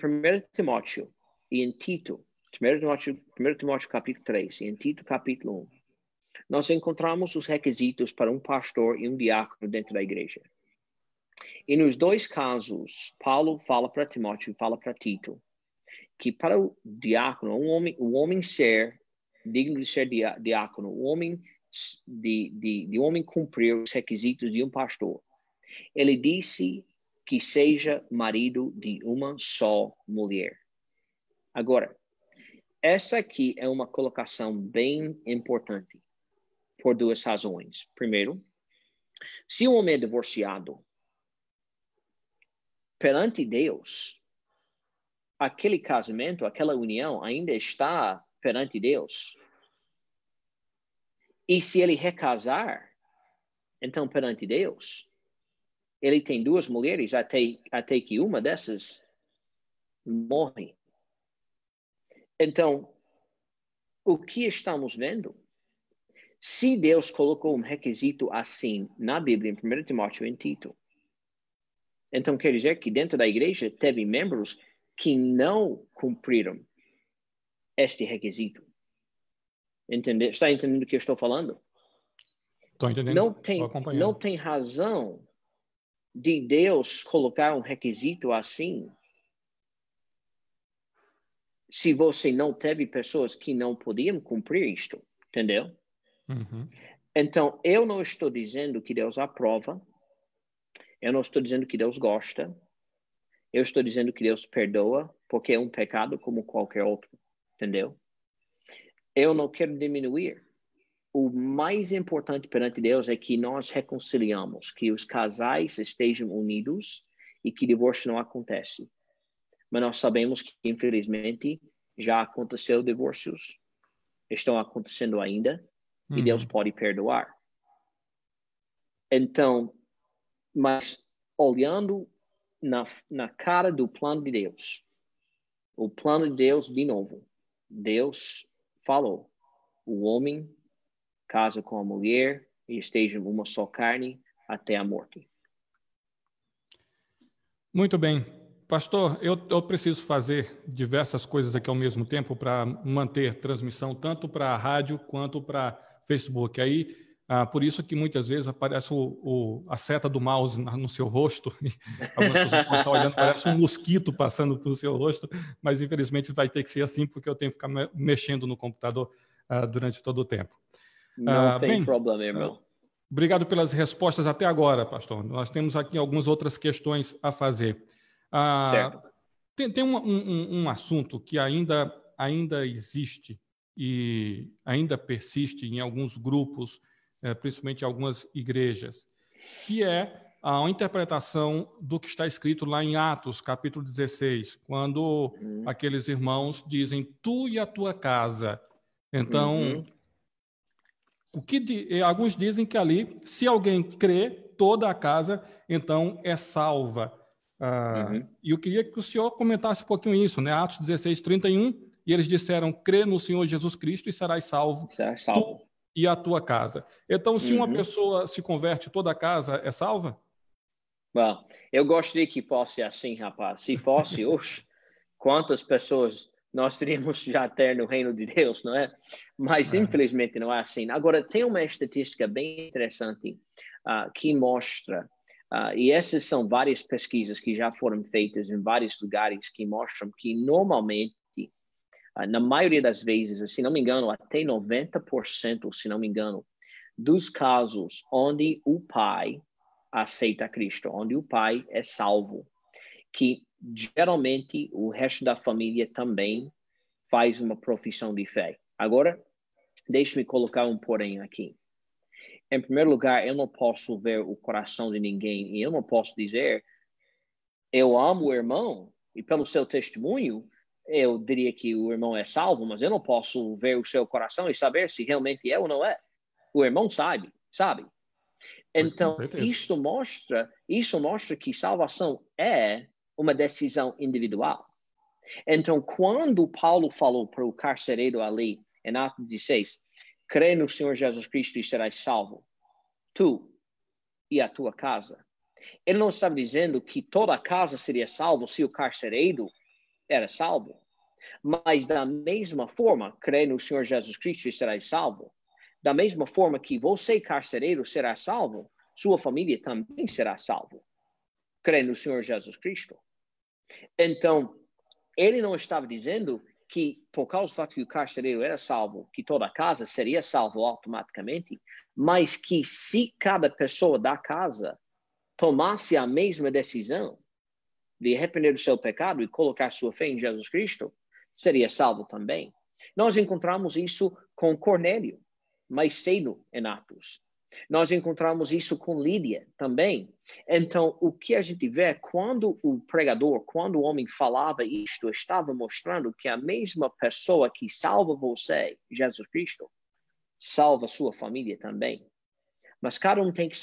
Timóteo e em Tito, 1 Timóteo capítulo 3 e em Tito capítulo 1, nós encontramos os requisitos para um pastor e um diácono dentro da igreja. E nos dois casos, Paulo fala para Timóteo e fala para Tito que para o diácono, o homem ser digno de ser diácono, o homem de homem cumprir os requisitos de um pastor, ele disse que seja marido de uma só mulher. Agora, essa aqui é uma colocação bem importante por duas razões. Primeiro, se um homem é divorciado, perante Deus, aquele casamento, aquela união ainda está perante Deus. E se ele recasar, então perante Deus, ele tem 2 mulheres até que uma dessas morre. Então, o que estamos vendo? Se Deus colocou um requisito assim na Bíblia, em 1 Timóteo e em Tito, então quer dizer que dentro da igreja teve membros que não cumpriram este requisito. Está entendendo o que eu estou falando? Estou entendendo. Não tem razão de Deus colocar um requisito assim se você não teve pessoas que não podiam cumprir isto, entendeu? Uhum. Então, eu não estou dizendo que Deus aprova, eu não estou dizendo que Deus gosta, eu estou dizendo que Deus perdoa, porque é um pecado como qualquer outro, entendeu? Eu não quero diminuir. O mais importante perante Deus é que nós reconciliamos, que os casais estejam unidos e que divórcio não acontece. Mas nós sabemos que, infelizmente, já aconteceu divórcios, estão acontecendo ainda, e Deus pode perdoar. Então, mas olhando na cara do plano de Deus, o plano de Deus, de novo, Deus falou, o homem casa com a mulher e estejam uma só carne até a morte. Muito bem. Pastor, eu preciso fazer diversas coisas aqui ao mesmo tempo para manter transmissão tanto para a rádio quanto para Facebook. Aí, por isso que muitas vezes aparece a seta do mouse no seu rosto. Algumas pessoas podem estar olhando, parece um mosquito passando pelo seu rosto, mas infelizmente vai ter que ser assim porque eu tenho que ficar mexendo no computador durante todo o tempo. Não tem problema, irmão. Obrigado pelas respostas até agora, pastor. Nós temos aqui algumas outras questões a fazer. Certo. Tem um assunto que ainda existe e ainda persiste em alguns grupos, principalmente em algumas igrejas, que é a interpretação do que está escrito lá em Atos, capítulo 16, quando aqueles irmãos dizem, tu e a tua casa. Então, alguns dizem que ali, se alguém crê, toda a casa, então é salva. E eu queria que o senhor comentasse um pouquinho isso, né? Atos 16, 31, e eles disseram, crê no Senhor Jesus Cristo e serás salvo, tu e a tua casa. Então, se uma pessoa se converte, toda a casa é salva? Bom, eu gostaria que fosse assim, rapaz. Se fosse, quantas pessoas nós teríamos já ter no reino de Deus, não é? Mas, infelizmente, não é assim. Agora, tem uma estatística bem interessante que mostra, e essas são várias pesquisas que já foram feitas em vários lugares que mostram que, normalmente, na maioria das vezes, se não me engano, até 90%, se não me engano, dos casos onde o pai aceita Cristo, onde o pai é salvo, que geralmente o resto da família também faz uma profissão de fé. Agora, deixe-me colocar um porém aqui. Em primeiro lugar, eu não posso ver o coração de ninguém e eu não posso dizer eu amo o irmão e pelo seu testemunho eu diria que o irmão é salvo, mas eu não posso ver o seu coração e saber se realmente é ou não é. O irmão sabe. Então, isso mostra que salvação é uma decisão individual. Então, quando Paulo falou para o carcereiro ali, em Atos 16, crê no Senhor Jesus Cristo e serás salvo, tu e a tua casa. Ele não estava dizendo que toda a casa seria salvo se o carcereiro era salvo. Mas da mesma forma, crê no Senhor Jesus Cristo e serás salvo. Da mesma forma que você, carcereiro, será salvo, sua família também será salvo. Crê no Senhor Jesus Cristo. Então, ele não estava dizendo que, por causa do fato que o carcereiro era salvo, que toda a casa seria salvo automaticamente, mas que se cada pessoa da casa tomasse a mesma decisão de arrepender do seu pecado e colocar sua fé em Jesus Cristo, seria salvo também. Nós encontramos isso com Cornélio, mais cedo em Atos. Nós encontramos isso com Lídia também. Então, o que a gente vê, quando o pregador, quando o homem falava isto, estava mostrando que a mesma pessoa que salva você, Jesus Cristo, salva sua família também. Mas cada um tem que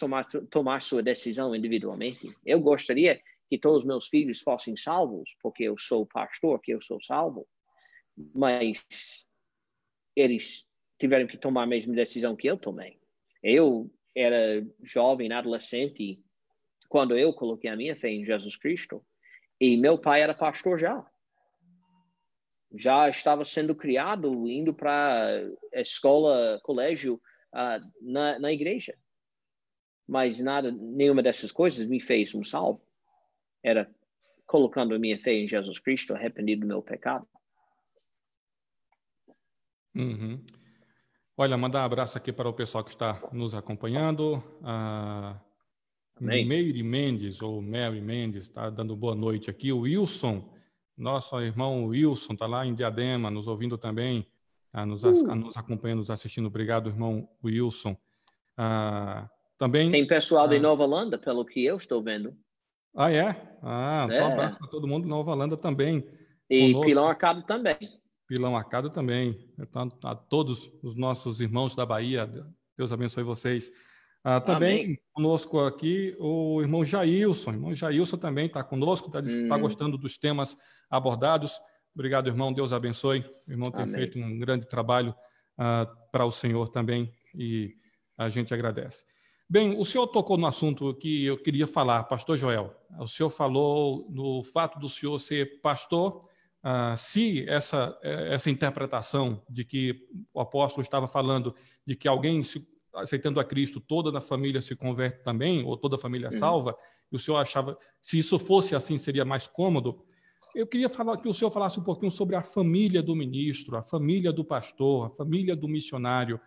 tomar sua decisão individualmente. Eu gostaria que todos os meus filhos fossem salvos, porque eu sou pastor, que eu sou salvo. Mas eles tiveram que tomar a mesma decisão que eu tomei. Eu era jovem, adolescente, quando eu coloquei a minha fé em Jesus Cristo, e meu pai era pastor já estava sendo criado, indo para escola, colégio, na igreja. Mas nenhuma dessas coisas me fez um salvo. Era colocando a minha fé em Jesus Cristo, arrependido do meu pecado. Uhum. Olha, mandar um abraço aqui para o pessoal que está nos acompanhando. Meire Mendes, ou Mary Mendes, está dando boa noite aqui. O Wilson, nosso irmão Wilson, está lá em Diadema, nos ouvindo também, nos acompanhando, nos assistindo. Obrigado, irmão Wilson. Também tem pessoal de Nova Holanda, pelo que eu estou vendo. É? Então um abraço para todo mundo de Nova Holanda também. E conosco. Pilão Arcado também. Pilão Arcado também. Então, a todos os nossos irmãos da Bahia, Deus abençoe vocês. Também conosco aqui o irmão Jailson. O irmão Jailson também está conosco, está gostando dos temas abordados. Obrigado, irmão. Deus abençoe. O irmão tem feito um grande trabalho para o Senhor também e a gente agradece. Bem, o senhor tocou no assunto que eu queria falar, pastor Joel. O senhor falou no fato do senhor ser pastor. Se essa interpretação de que o apóstolo estava falando de que alguém aceitando a Cristo, toda a família se converte também, ou toda a família salva, e o senhor achava, se isso fosse assim, seria mais cômodo. Eu queria que o senhor falasse um pouquinho sobre a família do ministro, a família do pastor, a família do missionário.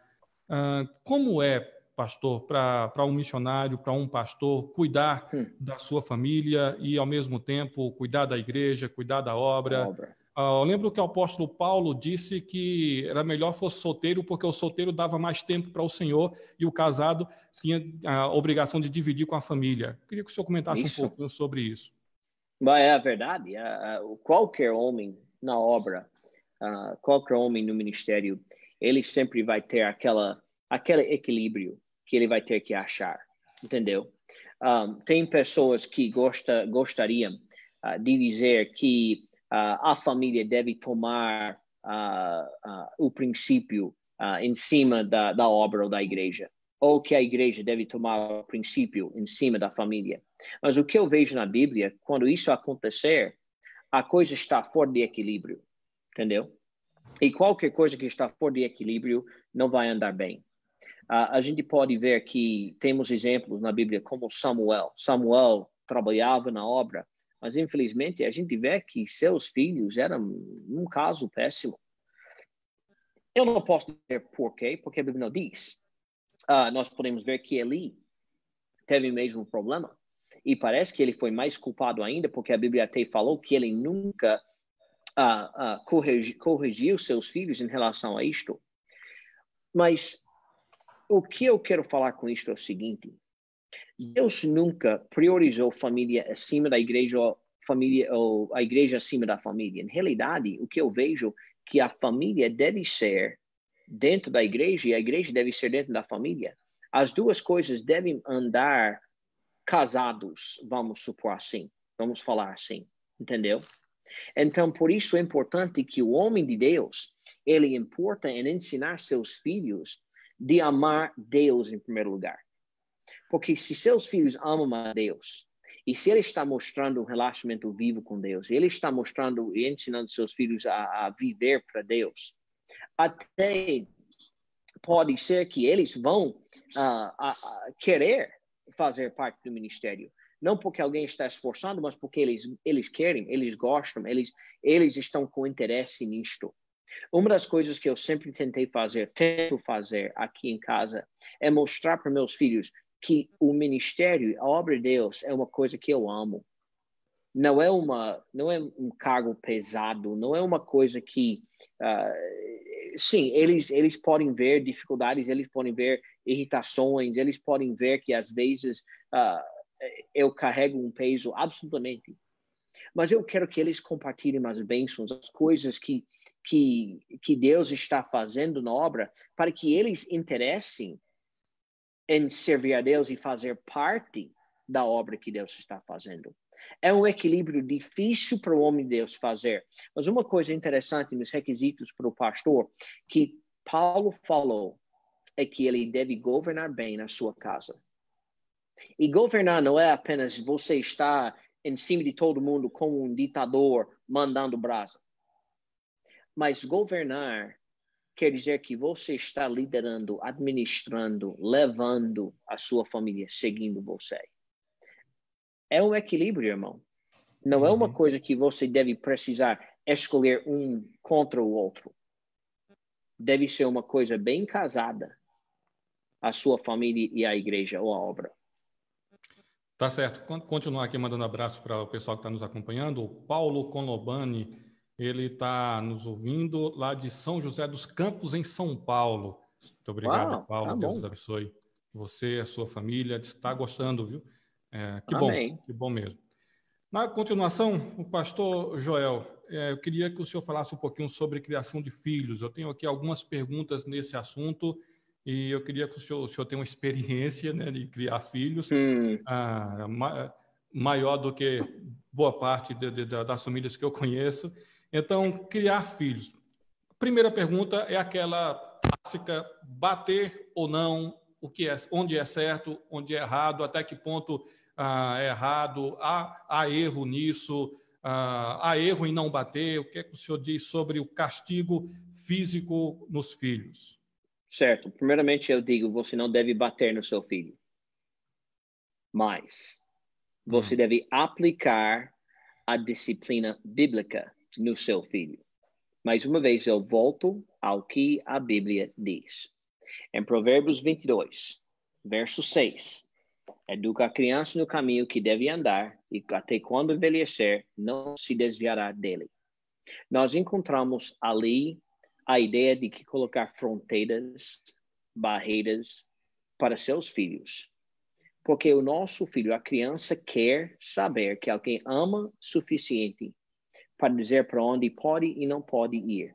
Como é, pastor, para um missionário, para um pastor, cuidar da sua família e, ao mesmo tempo, cuidar da igreja, cuidar da obra? Eu lembro que o apóstolo Paulo disse que era melhor fosse solteiro, porque o solteiro dava mais tempo para o Senhor e o casado tinha a obrigação de dividir com a família. Eu queria que o senhor comentasse um pouco sobre isso. É a verdade. Qualquer homem na obra, qualquer homem no ministério, ele sempre vai ter aquele equilíbrio que ele vai ter que achar, entendeu? Tem pessoas que gostariam de dizer que a família deve tomar o princípio em cima da obra ou da igreja, ou que a igreja deve tomar o princípio em cima da família. Mas o que eu vejo na Bíblia, quando isso acontecer, a coisa está fora de equilíbrio, entendeu? E qualquer coisa que está fora de equilíbrio não vai andar bem. A gente pode ver que temos exemplos na Bíblia como Samuel. Samuel trabalhava na obra, mas infelizmente a gente vê que seus filhos eram um caso péssimo. Eu não posso dizer por quê, porque a Bíblia não diz. Nós podemos ver que Eli teve o mesmo problema. E parece que ele foi mais culpado ainda, porque a Bíblia até falou que ele nunca corrigiu seus filhos em relação a isto. Mas o que eu quero falar com isto é o seguinte: Deus nunca priorizou família acima da igreja ou a igreja acima da família. Em realidade, o que eu vejo é que a família deve ser dentro da igreja e a igreja deve ser dentro da família. As duas coisas devem andar casados, vamos supor assim, vamos falar assim, entendeu? Então, por isso é importante que o homem de Deus, ele importa em ensinar seus filhos de amar Deus em primeiro lugar. Porque se seus filhos amam a Deus, e se ele está mostrando um relacionamento vivo com Deus, ele está mostrando e ensinando seus filhos a viver para Deus, até pode ser que eles vão querer fazer parte do ministério. Não porque alguém está esforçando, mas porque eles querem, eles gostam, eles estão com interesse nisto. Uma das coisas que eu sempre tento fazer aqui em casa, é mostrar para meus filhos que o ministério, a obra de Deus, é uma coisa que eu amo. Não é um cargo pesado, não é uma coisa que sim, eles podem ver dificuldades, eles podem ver irritações, eles podem ver que às vezes eu carrego um peso, absolutamente. Mas eu quero que eles compartilhem as bênçãos, as coisas que Deus está fazendo na obra, para que eles interessem em servir a Deus e fazer parte da obra que Deus está fazendo. É um equilíbrio difícil para o homem de Deus fazer. Mas uma coisa interessante nos requisitos para o pastor, que Paulo falou, é que ele deve governar bem na sua casa. E governar não é apenas você estar em cima de todo mundo como um ditador mandando brasa. Mas governar quer dizer que você está liderando, administrando, levando a sua família, seguindo você. É um equilíbrio, irmão. Não é uma coisa que você deve precisar escolher um contra o outro. Deve ser uma coisa bem casada, a sua família e a igreja ou a obra. Tá certo. Continuar aqui mandando abraço para o pessoal que está nos acompanhando. O Paulo Conobani, ele está nos ouvindo lá de São José dos Campos, em São Paulo. Muito obrigado, Uau, Paulo. tá Deus bom. abençoe você, a sua família. Está gostando, viu? Amém. Que bom mesmo. Na continuação, o pastor Joel, eu queria que o senhor falasse um pouquinho sobre criação de filhos. Eu tenho aqui algumas perguntas nesse assunto e eu queria que o senhor tenha uma experiência, né, de criar filhos maior do que boa parte das famílias que eu conheço. Então, criar filhos. Primeira pergunta é aquela clássica: bater ou não, onde é certo, onde é errado, até que ponto é errado, há erro nisso, há erro em não bater. O que é que o senhor diz sobre o castigo físico nos filhos? Certo. Primeiramente, eu digo, você não deve bater no seu filho. Mas você deve aplicar a disciplina bíblica no seu filho. Mais uma vez, eu volto ao que a Bíblia diz. Em Provérbios 22, verso 6, educa a criança no caminho que deve andar e até quando envelhecer, não se desviará dele. Nós encontramos ali a ideia de que colocar fronteiras, barreiras para seus filhos. Porque o nosso filho, a criança, quer saber que alguém ama suficiente para dizer para onde pode e não pode ir.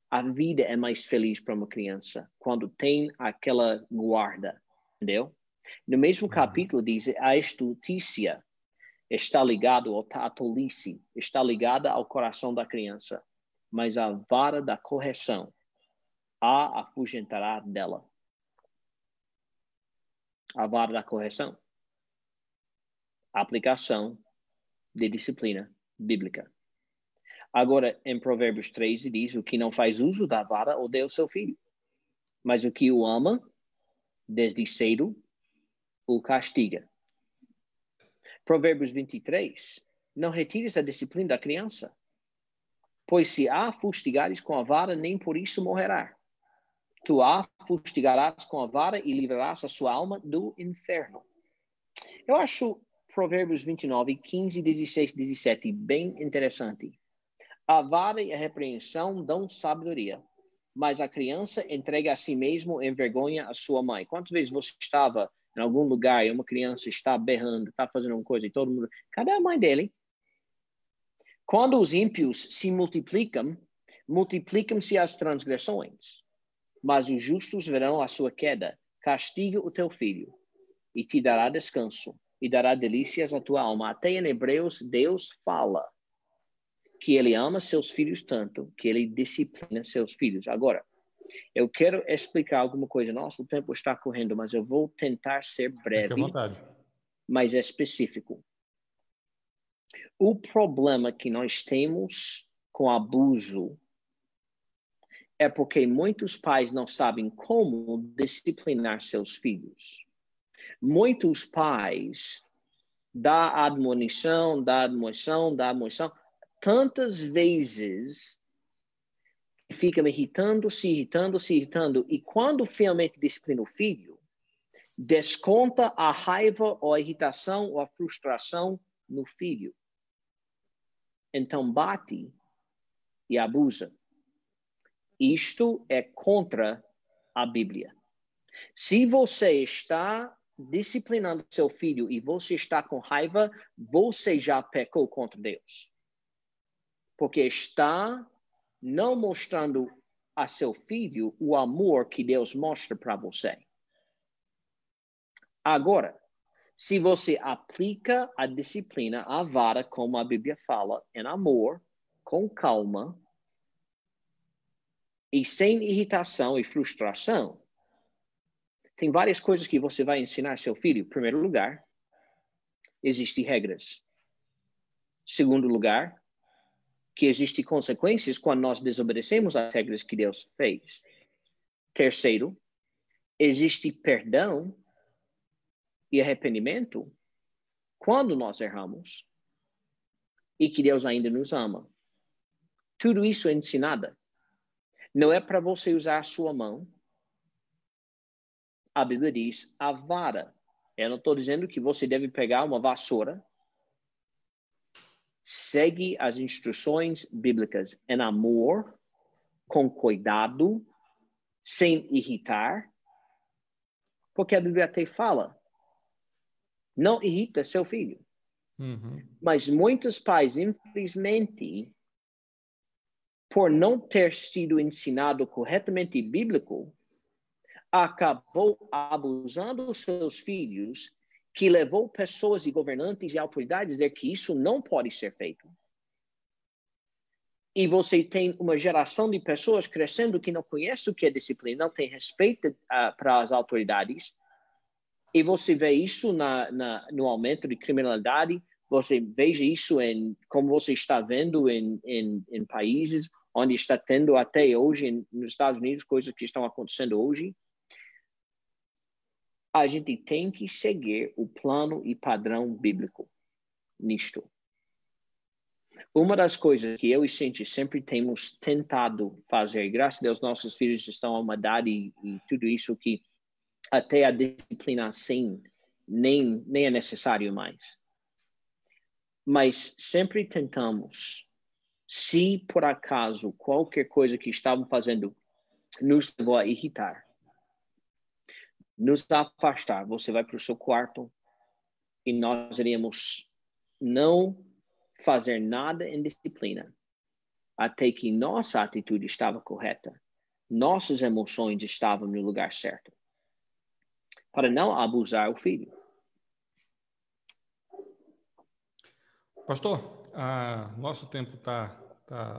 A vida é mais feliz para uma criança quando tem aquela guarda, entendeu? No mesmo capítulo diz, a estultícia está ligada à tolice, está ligada ao coração da criança, mas a vara da correção a afugentará dela. A vara da correção. A aplicação de disciplina bíblica. Agora, em Provérbios 13 diz, o que não faz uso da vara odeia o seu filho, mas o que o ama, desde cedo, o castiga. Provérbios 23, não retires a disciplina da criança, pois se a fustigares com a vara, nem por isso morrerá. Tu a fustigarás com a vara e livrarás a sua alma do inferno. Eu acho Provérbios 29, 15, 16, 17 bem interessante. A vara e a repreensão dão sabedoria, mas a criança entrega a si mesmo em vergonha a sua mãe. Quantas vezes você estava em algum lugar e uma criança está berrando, está fazendo uma coisa e todo mundo... Cadê a mãe dele? Quando os ímpios se multiplicam, multiplicam-se as transgressões, mas os justos verão a sua queda. Castiga o teu filho e te dará descanso e dará delícias à tua alma. Até em Hebreus, Deus fala que ele ama seus filhos tanto que ele disciplina seus filhos. Agora, eu quero explicar alguma coisa. Nossa, o tempo está correndo, mas eu vou tentar ser breve, Fique à vontade, mas específico. O problema que nós temos com abuso é porque muitos pais não sabem como disciplinar seus filhos. Muitos pais dão admonição, tantas vezes fica me irritando, e quando finalmente disciplina o filho, desconta a raiva ou a irritação ou a frustração no filho. Então bate e abusa. Isto é contra a Bíblia. Se você está disciplinando seu filho e você está com raiva, você já pecou contra Deus. Porque está não mostrando a seu filho o amor que Deus mostra para você. Agora, se você aplica a disciplina, a vara, como a Bíblia fala, em amor, com calma, e sem irritação e frustração, tem várias coisas que você vai ensinar seu filho. Em primeiro lugar, existem regras. Segundo lugar, que existem consequências quando nós desobedecemos às regras que Deus fez. Terceiro, existe perdão e arrependimento quando nós erramos e que Deus ainda nos ama. Tudo isso é ensinado. Não é para você usar a sua mão. A Bíblia diz a vara. Eu não estou dizendo que você deve pegar uma vassoura. Segue as instruções bíblicas em amor, com cuidado, sem irritar. Porque a Bíblia até fala, não irrita seu filho. Uhum. Mas muitos pais, infelizmente, por não ter sido ensinado corretamente bíblico, acabou abusando dos seus filhos, que levou pessoas e governantes e autoridades a dizer que isso não pode ser feito. E você tem uma geração de pessoas crescendo que não conhece o que é disciplina, não tem respeito para as autoridades, e você vê isso no aumento de criminalidade, você veja isso como você está vendo em países onde está tendo até hoje, nos Estados Unidos, coisas que estão acontecendo hoje. A gente tem que seguir o plano e padrão bíblico nisto. Uma das coisas que eu e Cintia sempre temos tentado fazer, graças a Deus nossos filhos estão a uma idade e tudo isso que até a disciplina assim nem é necessário mais. Mas sempre tentamos, se por acaso qualquer coisa que estavam fazendo nos levou a irritar, nos afastar, você vai para o seu quarto e nós iremos não fazer nada em disciplina até que nossa atitude estava correta, nossas emoções estavam no lugar certo, para não abusar o filho. Pastor, nosso tempo está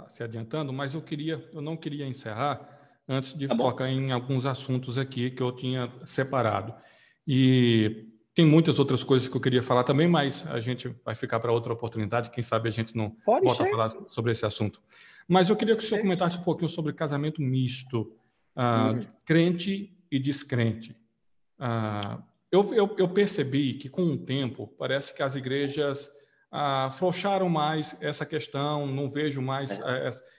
se adiantando, mas eu não queria encerrar antes de tocar em alguns assuntos aqui que eu tinha separado. E tem muitas outras coisas que eu queria falar também, mas a gente vai ficar para outra oportunidade. Quem sabe a gente não volta a falar sobre esse assunto. Mas eu queria que o senhor comentasse um pouquinho sobre casamento misto, crente e descrente. Eu percebi que, com o tempo, parece que as igrejas afrouxaram mais essa questão, não vejo mais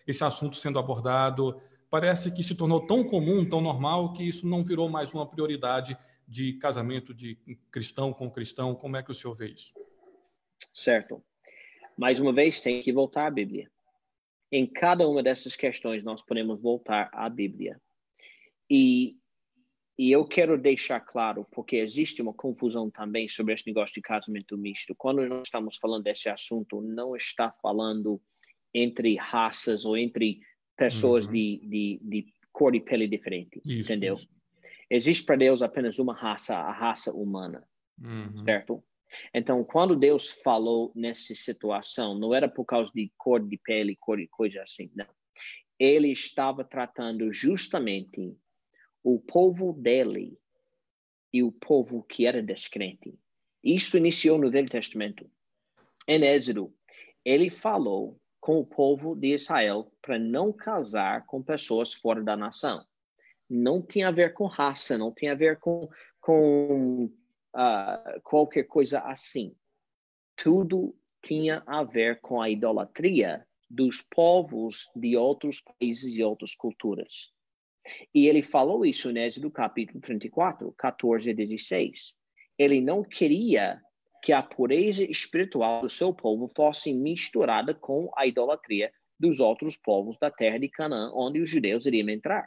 esse assunto sendo abordado. Parece que se tornou tão comum, tão normal, que isso não virou mais uma prioridade de casamento de cristão com cristão. Como é que o senhor vê isso? Certo. Mais uma vez, tem que voltar à Bíblia. Em cada uma dessas questões, nós podemos voltar à Bíblia. E eu quero deixar claro, porque existe uma confusão também sobre esse negócio de casamento misto. Quando nós estamos falando desse assunto, não está falando entre raças ou entre pessoas de cor de pele diferente, entendeu? Isso. Existe para Deus apenas uma raça, a raça humana, certo? Então, quando Deus falou nessa situação, não era por causa de cor de pele, coisa assim, não. Ele estava tratando justamente o povo dele e o povo que era descrente. Isto iniciou no Velho Testamento. Em Êxodo, ele falou com o povo de Israel para não casar com pessoas fora da nação. Não tinha a ver com raça, não tinha a ver com qualquer coisa assim. Tudo tinha a ver com a idolatria dos povos de outros países e outras culturas. E ele falou isso em Êxodo capítulo 34, 14 a 16. Ele não queria que a pureza espiritual do seu povo fosse misturada com a idolatria dos outros povos da terra de Canaã, onde os judeus iriam entrar.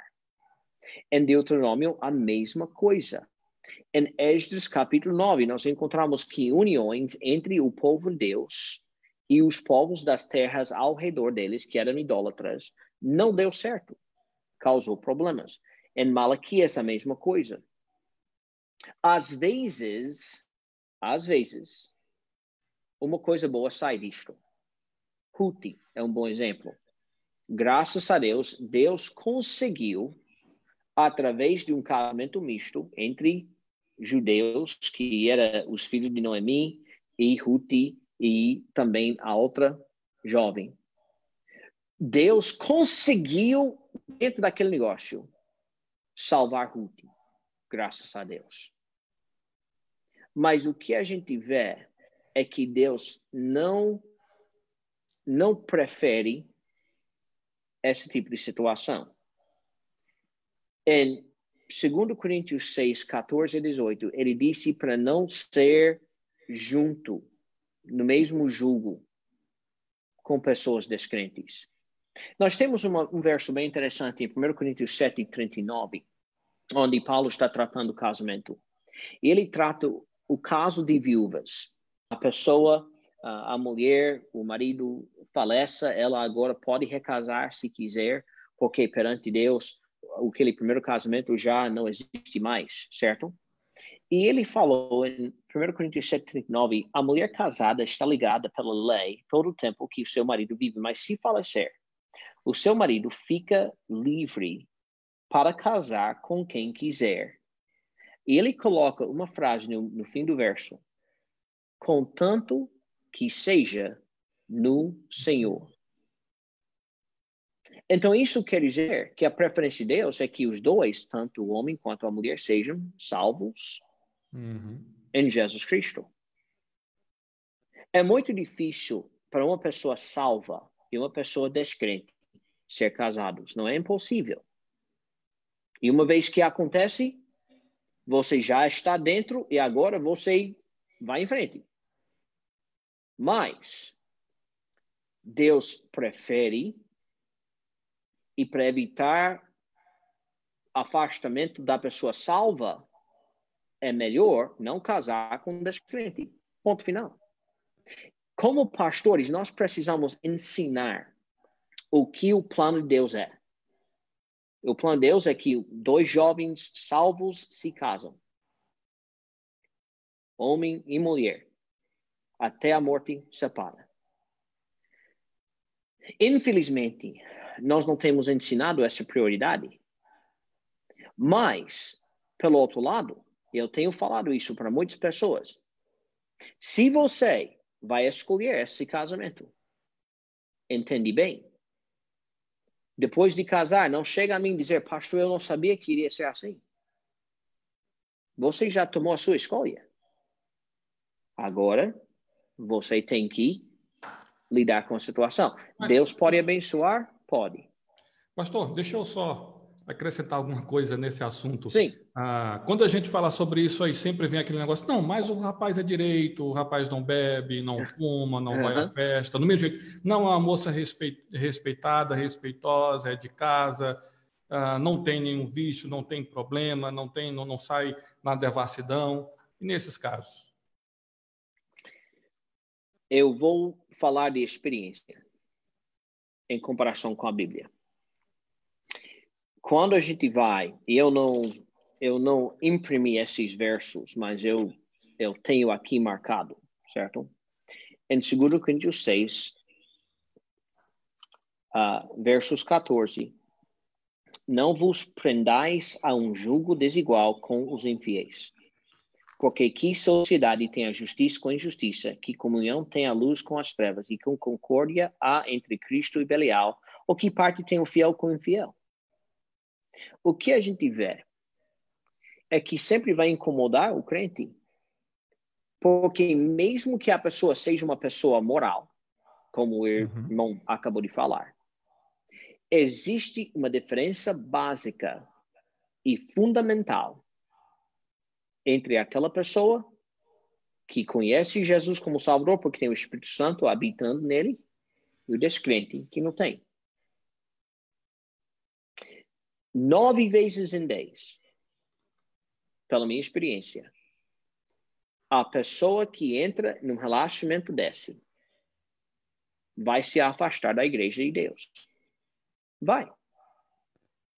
Em Deuteronômio, a mesma coisa. Em Esdras, capítulo 9, nós encontramos que uniões entre o povo de Deus e os povos das terras ao redor deles, que eram idólatras, não deu certo. Causou problemas. Em Malaquias, a mesma coisa. Às vezes, uma coisa boa sai disto. Ruth é um bom exemplo. Graças a Deus, Deus conseguiu, através de um casamento misto entre judeus, que eram os filhos de Noemi, e Ruth, e também a outra jovem. Deus conseguiu, dentro daquele negócio, salvar Ruth. Graças a Deus. Mas o que a gente vê é que Deus não prefere esse tipo de situação. Em 2 Coríntios 6, 14 e 18, ele disse para não ser junto, no mesmo jugo, com pessoas descrentes. Nós temos um verso bem interessante em 1 Coríntios 7, 39, onde Paulo está tratando o casamento. E ele trata o caso de viúvas. A pessoa, a mulher, o marido falece, ela agora pode recasar se quiser, porque perante Deus, aquele primeiro casamento já não existe mais, certo? E ele falou em 1 Coríntios 7, 39, a mulher casada está ligada pela lei todo o tempo que o seu marido vive, mas se falecer, o seu marido fica livre para casar com quem quiser. E ele coloca uma frase no fim do verso, contanto que seja no Senhor. Então, isso quer dizer que a preferência de Deus é que os dois, tanto o homem quanto a mulher, sejam salvos em Jesus Cristo. É muito difícil para uma pessoa salva e uma pessoa descrente ser casados. Não é impossível. E uma vez que acontece, você já está dentro e agora você vai em frente. Mas Deus prefere, e para evitar afastamento da pessoa salva, é melhor não casar com um descrente. Ponto final. Como pastores, nós precisamos ensinar o que o plano de Deus é. O plano de Deus é que dois jovens salvos se casam. Homem e mulher. Até a morte separa. Infelizmente, nós não temos ensinado essa prioridade. Mas, pelo outro lado, eu tenho falado isso para muitas pessoas. Se você vai escolher esse casamento, entende bem. Depois de casar, não chega a mim dizer, pastor, eu não sabia que iria ser assim. Você já tomou a sua escolha. Agora, você tem que lidar com a situação. Mas, Deus pode abençoar? Pode. Pastor, deixa eu só acrescentar alguma coisa nesse assunto. Sim. Quando a gente fala sobre isso aí, sempre vem aquele negócio, não, mas o rapaz é direito, o rapaz não bebe, não fuma, não vai à festa, do mesmo jeito. Não, é uma moça respeitada, respeitosa, é de casa, não tem nenhum vício, não tem problema, não sai na devassidão. E nesses casos? Eu vou falar de experiência em comparação com a Bíblia. Quando a gente vai, e eu não imprimi esses versos, mas eu tenho aqui marcado, certo? Em 2 Coríntios 6, versos 14, não vos prendais a um jugo desigual com os infiéis. Porque que sociedade tem a justiça com a injustiça? Que comunhão tem a luz com as trevas? E com concórdia há entre Cristo e Belial? Ou que parte tem o fiel com o infiel? O que a gente vê é que sempre vai incomodar o crente. Porque mesmo que a pessoa seja uma pessoa moral, como o irmão acabou de falar, existe uma diferença básica e fundamental entre aquela pessoa que conhece Jesus como Salvador, porque tem o Espírito Santo habitando nele, e o descrente que não tem. 9 vezes em 10, pela minha experiência, a pessoa que entra num relacionamento desse vai se afastar da igreja de Deus. Vai.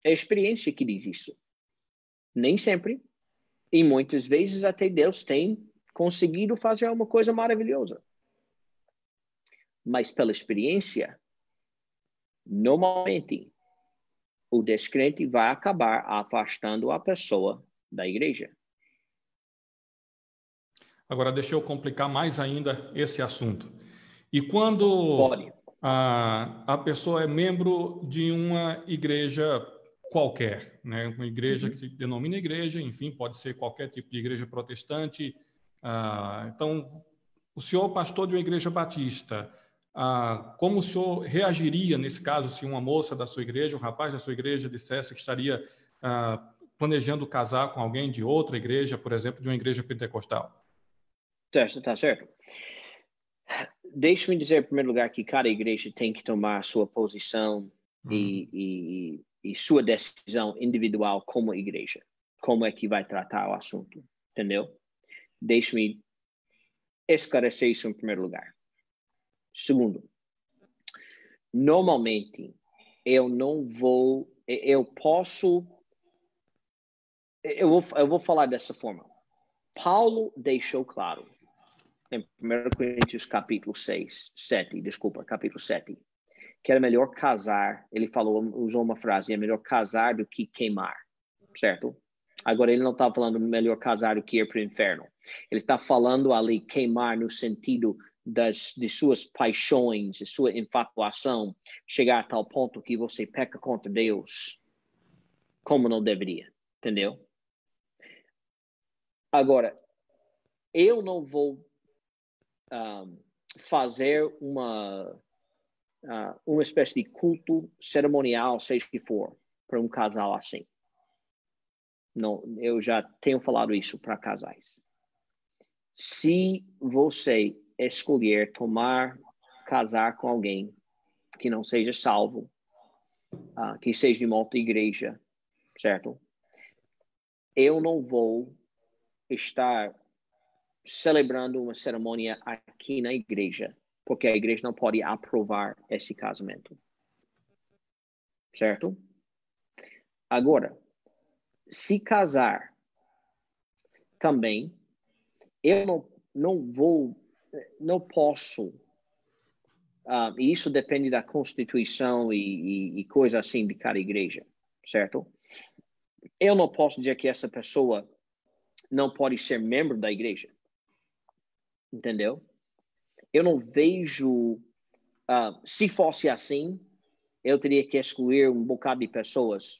É a experiência que diz isso. Nem sempre. E muitas vezes até Deus tem conseguido fazer uma coisa maravilhosa. Mas pela experiência, normalmente, o descrente vai acabar afastando a pessoa da igreja. Agora, deixa eu complicar mais ainda esse assunto. E quando a pessoa é membro de uma igreja qualquer, né? Uma igreja que se denomina igreja, enfim, pode ser qualquer tipo de igreja protestante. Então, o senhor, pastor de uma igreja batista, como o senhor reagiria nesse caso se uma moça da sua igreja, um rapaz da sua igreja dissesse que estaria planejando casar com alguém de outra igreja, por exemplo, de uma igreja pentecostal? Tá certo. Deixe-me dizer, em primeiro lugar, que cada igreja tem que tomar sua posição e sua decisão individual como igreja. Como é que vai tratar o assunto, entendeu? Deixe-me esclarecer isso em primeiro lugar. Segundo, normalmente, eu vou falar dessa forma. Paulo deixou claro, em 1 Coríntios capítulo 7, que era melhor casar, ele usou uma frase, é melhor casar do que queimar, certo? Agora, ele não está falando melhor casar do que ir para o inferno. Ele está falando ali queimar no sentido de suas paixões, de sua infatuação, chegar a tal ponto que você peca contra Deus, como não deveria, entendeu? Agora, eu não vou fazer uma espécie de culto cerimonial, seja o que for, para um casal assim. Não, eu já tenho falado isso para casais. Se você escolher casar com alguém que não seja salvo, que seja de uma outra igreja, certo? Eu não vou estar celebrando uma cerimônia aqui na igreja, porque a igreja não pode aprovar esse casamento. Certo? Agora, se casar também, eu não posso, e isso depende da constituição e coisa assim de cada igreja, certo? Eu não posso dizer que essa pessoa não pode ser membro da igreja. Entendeu? Eu não vejo... se fosse assim, eu teria que excluir um bocado de pessoas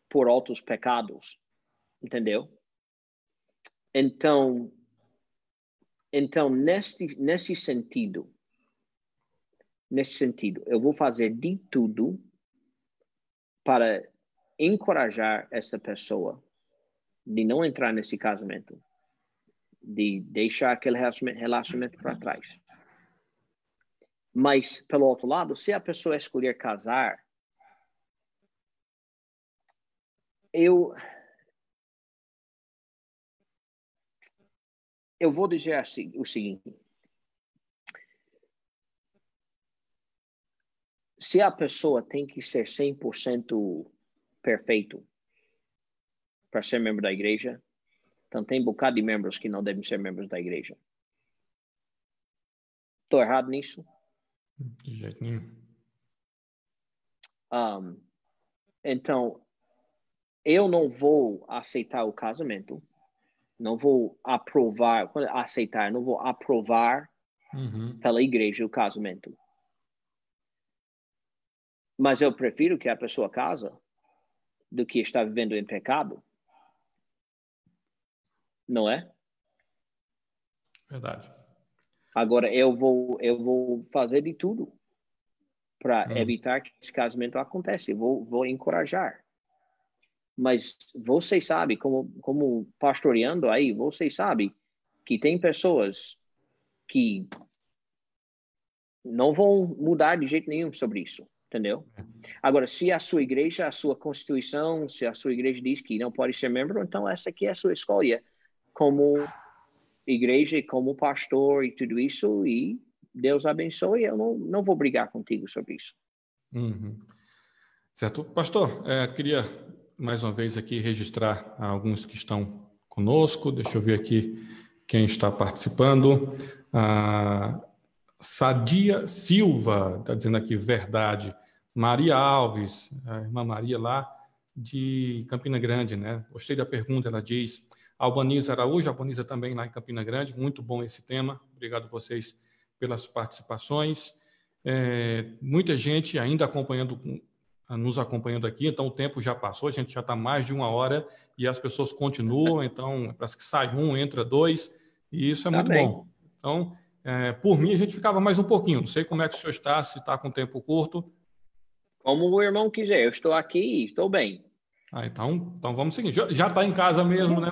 por outros pecados. Entendeu? Então nesse sentido, eu vou fazer de tudo para encorajar essa pessoa de não entrar nesse casamento, de deixar aquele relacionamento para trás. Mas, pelo outro lado, se a pessoa escolher casar, eu vou dizer assim, o seguinte. Se a pessoa tem que ser 100% perfeito para ser membro da igreja, então tem um bocado de membros que não devem ser membros da igreja. Estou errado nisso? De jeito nenhum. Então, eu não vou aceitar o casamento. Não vou aprovar, não vou aprovar pela igreja o casamento. Mas eu prefiro que a pessoa casa do que estar vivendo em pecado. Não é? Verdade. Agora, eu vou fazer de tudo para evitar que esse casamento aconteça. Eu vou encorajar. Mas vocês sabem, como pastoreando aí, vocês sabem que tem pessoas que não vão mudar de jeito nenhum sobre isso. entendeu? Agora, se a sua igreja, a sua constituição, se a sua igreja diz que não pode ser membro, então essa aqui é a sua escolha como igreja e como pastor e tudo isso, e Deus abençoe. Eu não vou brigar contigo sobre isso. Uhum. Certo. Pastor, queria mais uma vez aqui registrar alguns que estão conosco. Deixa eu ver aqui quem está participando. Sadia Silva está dizendo aqui, verdade. Maria Alves, a irmã Maria lá de Campina Grande, né? Gostei da pergunta, ela diz. Albaniza Araújo, Albaniza também lá em Campina Grande, muito bom esse tema. Obrigado a vocês pelas participações. Muita gente ainda nos acompanhando aqui, então o tempo já passou, a gente já está mais de 1 hora e as pessoas continuam, então parece que sai um, entra dois, e isso é muito bom. Então, por mim, a gente ficava mais um pouquinho. Não sei como é que o senhor está, se está com tempo curto. Como o irmão quiser, eu estou aqui e estou bem. Então vamos seguir. Já está em casa mesmo, né?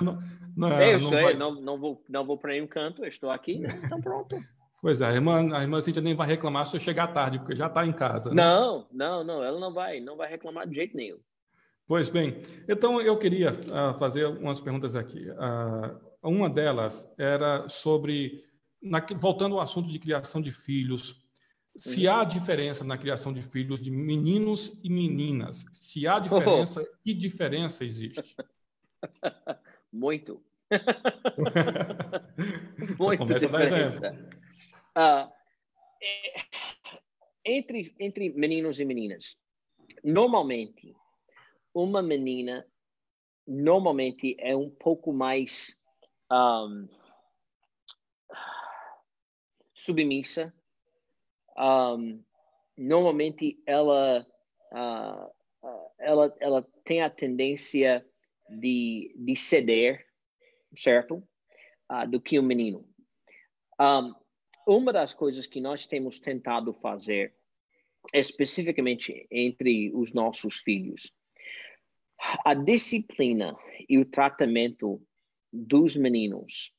Não vou para nenhum canto, eu estou aqui, né? Então pronto. Pois é, a irmã Cíntia nem vai reclamar se eu chegar tarde, porque já está em casa. Né? Não, ela não vai reclamar de jeito nenhum. Pois bem, então eu queria fazer umas perguntas aqui. Uma delas era sobre, voltando ao assunto de criação de filhos, se há diferença na criação de filhos de meninos e meninas. Se há diferença, que diferença existe? Muito. Muito diferença. Entre meninos e meninas, normalmente, uma menina normalmente é um pouco mais submissa. Normalmente ela tem a tendência de ceder, certo? Do que o menino. Uma das coisas que nós temos tentado fazer, especificamente entre os nossos filhos, a disciplina e o tratamento dos meninos,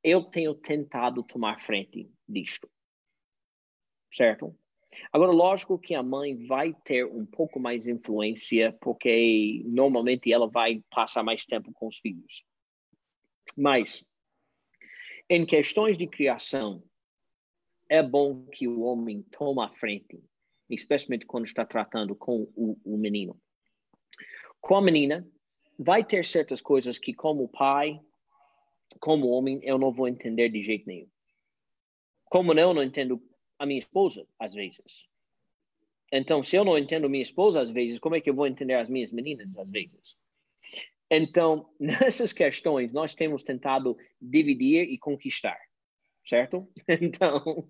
eu tenho tentado tomar frente disto, certo? Agora, lógico que a mãe vai ter um pouco mais influência, porque normalmente ela vai passar mais tempo com os filhos. Mas, em questões de criação, é bom que o homem tome a frente, especialmente quando está tratando com o menino. Com a menina, vai ter certas coisas que, como pai, como homem, eu não vou entender de jeito nenhum. Como eu não entendo a minha esposa, às vezes. Então, se eu não entendo minha esposa, às vezes, como é que eu vou entender as minhas meninas, às vezes? Então, nessas questões, nós temos tentado dividir e conquistar, certo? Então,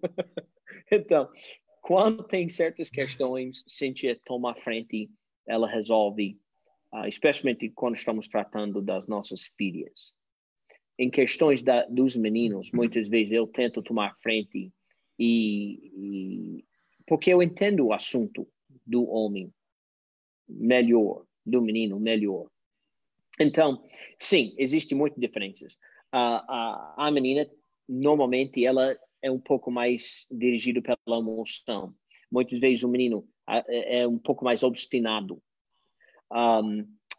quando tem certas questões, Cíntia toma a frente, ela resolve, especialmente quando estamos tratando das nossas filhas. Em questões dos meninos, muitas vezes eu tento tomar frente porque eu entendo o assunto do homem melhor, do menino melhor. Então, sim, existem muitas diferenças. A menina, normalmente, ela é um pouco mais dirigida pela emoção. Muitas vezes o menino é um pouco mais obstinado.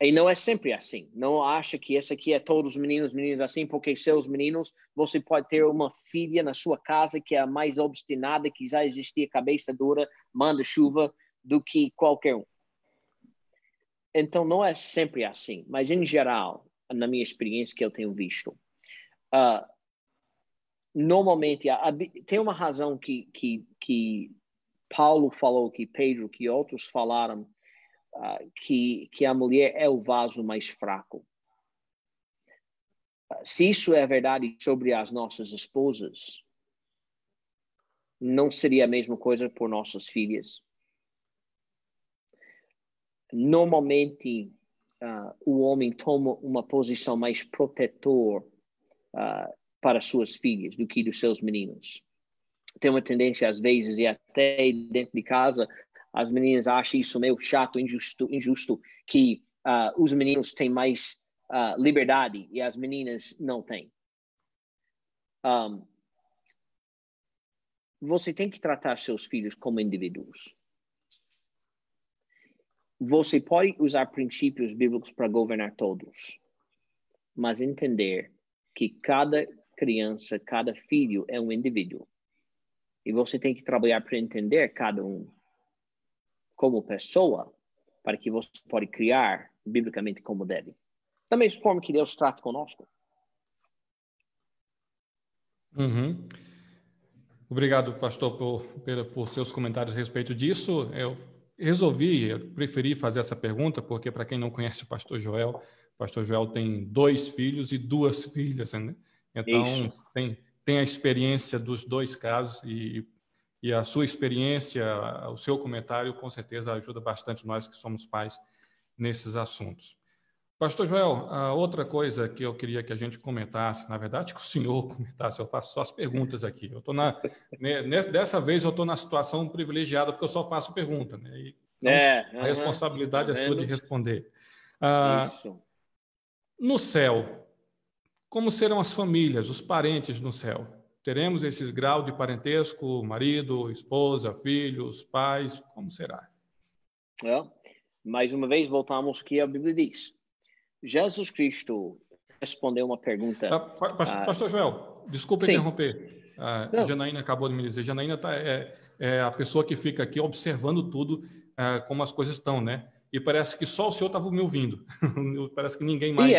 E não é sempre assim. Não acha que esse aqui é todos os meninos assim, porque seus meninos, você pode ter uma filha na sua casa que é a mais obstinada, que já existia cabeça dura, manda chuva, do que qualquer um. Então, não é sempre assim, mas em geral, na minha experiência que eu tenho visto, normalmente, tem uma razão que Paulo falou, que Pedro, que outros falaram, que a mulher é o vaso mais fraco. Se isso é verdade sobre as nossas esposas, não seria a mesma coisa por nossas filhas? Normalmente, o homem toma uma posição mais protetor para suas filhas do que dos seus meninos. Tem uma tendência, às vezes, e até dentro de casa, as meninas acham isso meio chato, injusto que os meninos têm mais liberdade e as meninas não têm. Você tem que tratar seus filhos como indivíduos. você pode usar princípios bíblicos para governar todos, mas entender que cada criança, cada filho é um indivíduo. E você tem que trabalhar para entender cada um como pessoa, para que você pode criar biblicamente como deve. Da mesma forma que Deus trata conosco. Uhum. Obrigado, pastor, por seus comentários a respeito disso. Eu preferi fazer essa pergunta, porque, para quem não conhece o pastor Joel tem 2 filhos e 2 filhas, né? Então, tem a experiência dos 2 casos e a sua experiência, o seu comentário, com certeza, ajuda bastante nós que somos pais nesses assuntos. Pastor Joel, a outra coisa que eu queria que a gente comentasse, na verdade, que o senhor comentasse, eu faço só as perguntas aqui. Dessa vez eu estou na situação privilegiada, porque eu só faço pergunta, né? Então, a responsabilidade é sua de responder. Isso. No céu, como serão as famílias, os parentes no céu? Teremos esses graus de parentesco, marido, esposa, filhos, pais, como será? Mais uma vez, voltamos ao que a Bíblia diz. Jesus Cristo respondeu uma pergunta. Pastor Joel, desculpa interromper. Janaína acabou de me dizer. Janaína é a pessoa que fica aqui observando tudo, como as coisas estão, né? E parece que só o senhor estava me ouvindo. Parece que ninguém mais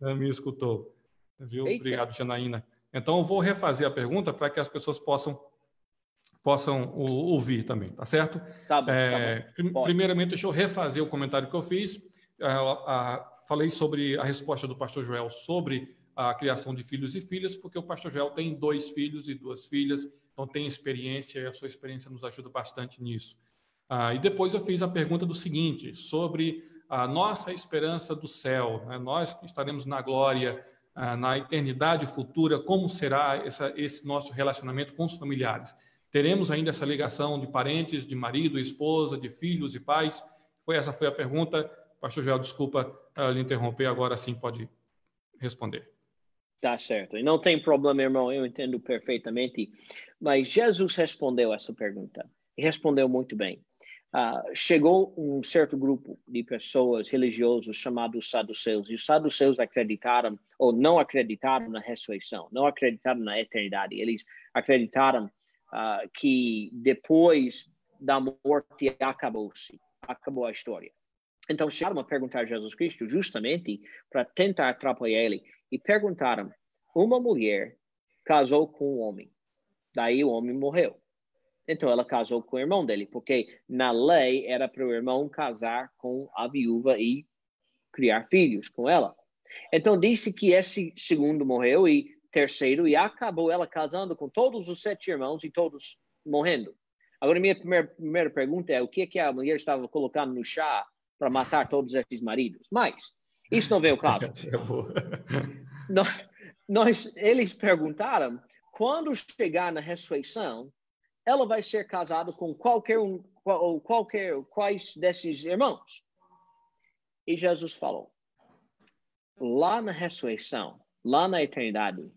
me escutou. Viu? Obrigado, Janaína. Então, eu vou refazer a pergunta para que as pessoas possam ouvir também, tá certo? Tá bom. Primeiramente, deixa eu refazer o comentário que eu fiz. Falei sobre a resposta do pastor Joel sobre a criação de filhos e filhas, porque o pastor Joel tem 2 filhos e 2 filhas, então tem experiência e a sua experiência nos ajuda bastante nisso. E depois eu fiz a pergunta do seguinte, sobre a nossa esperança do céu, né? Nós que estaremos na glória, na eternidade futura, como será esse nosso relacionamento com os familiares? Teremos ainda essa ligação de parentes, de marido, esposa, de filhos e pais? Essa foi a pergunta. Pastor Joel, desculpa lhe interromper, agora sim pode responder. Tá certo. E não tem problema, irmão, eu entendo perfeitamente. Mas Jesus respondeu essa pergunta. E respondeu muito bem. Chegou um certo grupo de pessoas religiosos chamados saduceus. E os saduceus acreditaram, ou não acreditaram na ressurreição, não acreditaram na eternidade. Eles acreditaram que depois da morte acabou a história. Então, chegaram a perguntar a Jesus Cristo justamente para tentar atrapalhar ele. E perguntaram, uma mulher casou com um homem. Daí o homem morreu. Então, ela casou com o irmão dele, porque na lei era para o irmão casar com a viúva e criar filhos com ela. Então, disse que esse segundo morreu e terceiro, e acabou ela casando com todos os 7 irmãos e todos morrendo. Agora, minha primeira pergunta é, o que a mulher estava colocando no chá para matar todos esses maridos? Mas isso não veio ao caso. Eles perguntaram, quando chegar na ressurreição, ela vai ser casada com quais desses irmãos? E Jesus falou, lá na ressurreição, lá na eternidade,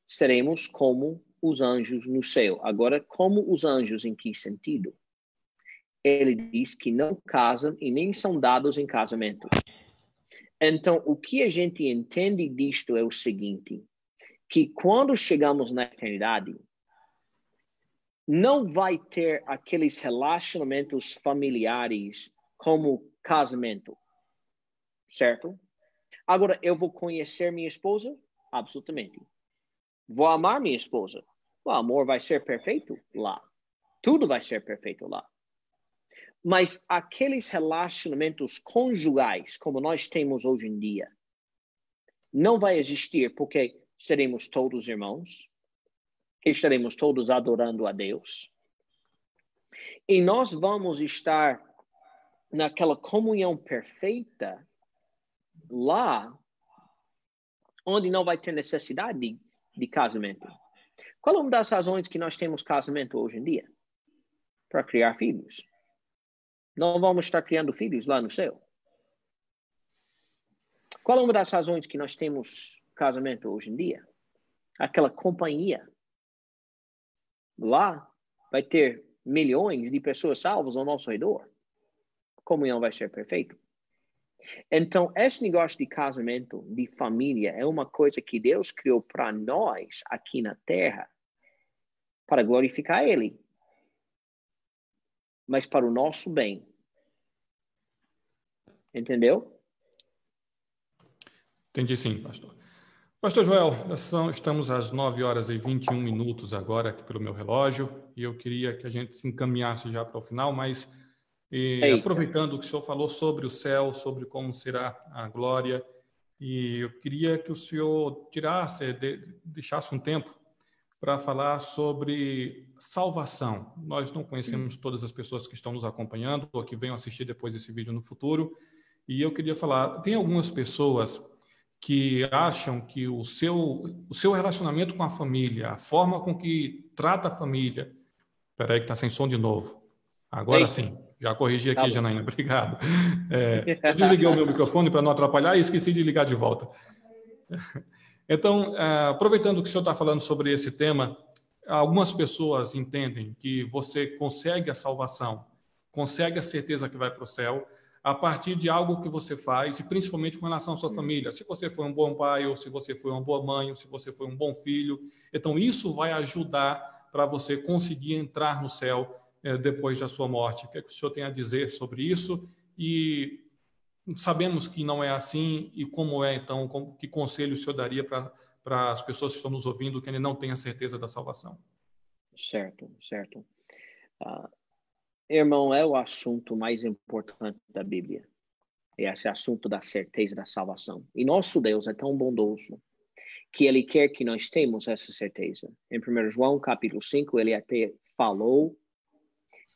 seremos como os anjos no céu. Agora, como os anjos, em que sentido? Ele diz que não casam e nem são dados em casamento. Então, o que a gente entende disto é o seguinte, que quando chegamos na eternidade, não vai ter aqueles relacionamentos familiares como casamento, certo? Agora, eu vou conhecer minha esposa? Absolutamente. Vou amar minha esposa? O amor vai ser perfeito lá. Tudo vai ser perfeito lá. Mas aqueles relacionamentos conjugais, como nós temos hoje em dia, não vai existir porque seremos todos irmãos, estaremos todos adorando a Deus. E nós vamos estar naquela comunhão perfeita lá, onde não vai ter necessidade de casamento. Qual é uma das razões que nós temos casamento hoje em dia? Para criar filhos. Não vamos estar criando filhos lá no céu. Qual é uma das razões que nós temos casamento hoje em dia? Aquela companhia. Lá vai ter milhões de pessoas salvas ao nosso redor. comunhão vai ser perfeita. Então, esse negócio de casamento, de família, é uma coisa que Deus criou para nós aqui na Terra, para glorificar Ele, mas para o nosso bem. Entendeu? Entendi sim, pastor. Pastor Joel, estamos às 9h21 agora aqui pelo meu relógio, e eu queria que a gente se encaminhasse já para o final, mas aproveitando que o senhor falou sobre o céu, sobre como será a glória, e eu queria que o senhor deixasse um tempo para falar sobre salvação. Nós não conhecemos todas as pessoas que estão nos acompanhando ou que venham assistir depois esse vídeo no futuro, e eu queria falar, tem algumas pessoas que acham que o seu relacionamento com a família, a forma com que trata a família... Espera aí que está sem som de novo. Agora sim, já corrigi aqui, Janaína, obrigado. Eu desliguei o meu microfone para não atrapalhar e esqueci de ligar de volta. Então, aproveitando que o senhor está falando sobre esse tema, algumas pessoas entendem que você consegue a salvação, consegue a certeza que vai para o céu, a partir de algo que você faz, e principalmente com relação à sua família. Se você foi um bom pai, ou se você foi uma boa mãe, ou se você foi um bom filho. Então, isso vai ajudar para você conseguir entrar no céu depois da sua morte. O que é que o senhor tem a dizer sobre isso? E sabemos que não é assim, e como é, então, que conselho o senhor daria para as pessoas que estão nos ouvindo que ainda não têm a certeza da salvação? Certo. Irmão, é o assunto mais importante da Bíblia. Esse assunto da certeza da salvação. E nosso Deus é tão bondoso que Ele quer que nós tenhamos essa certeza. Em 1 João, capítulo 5, Ele até falou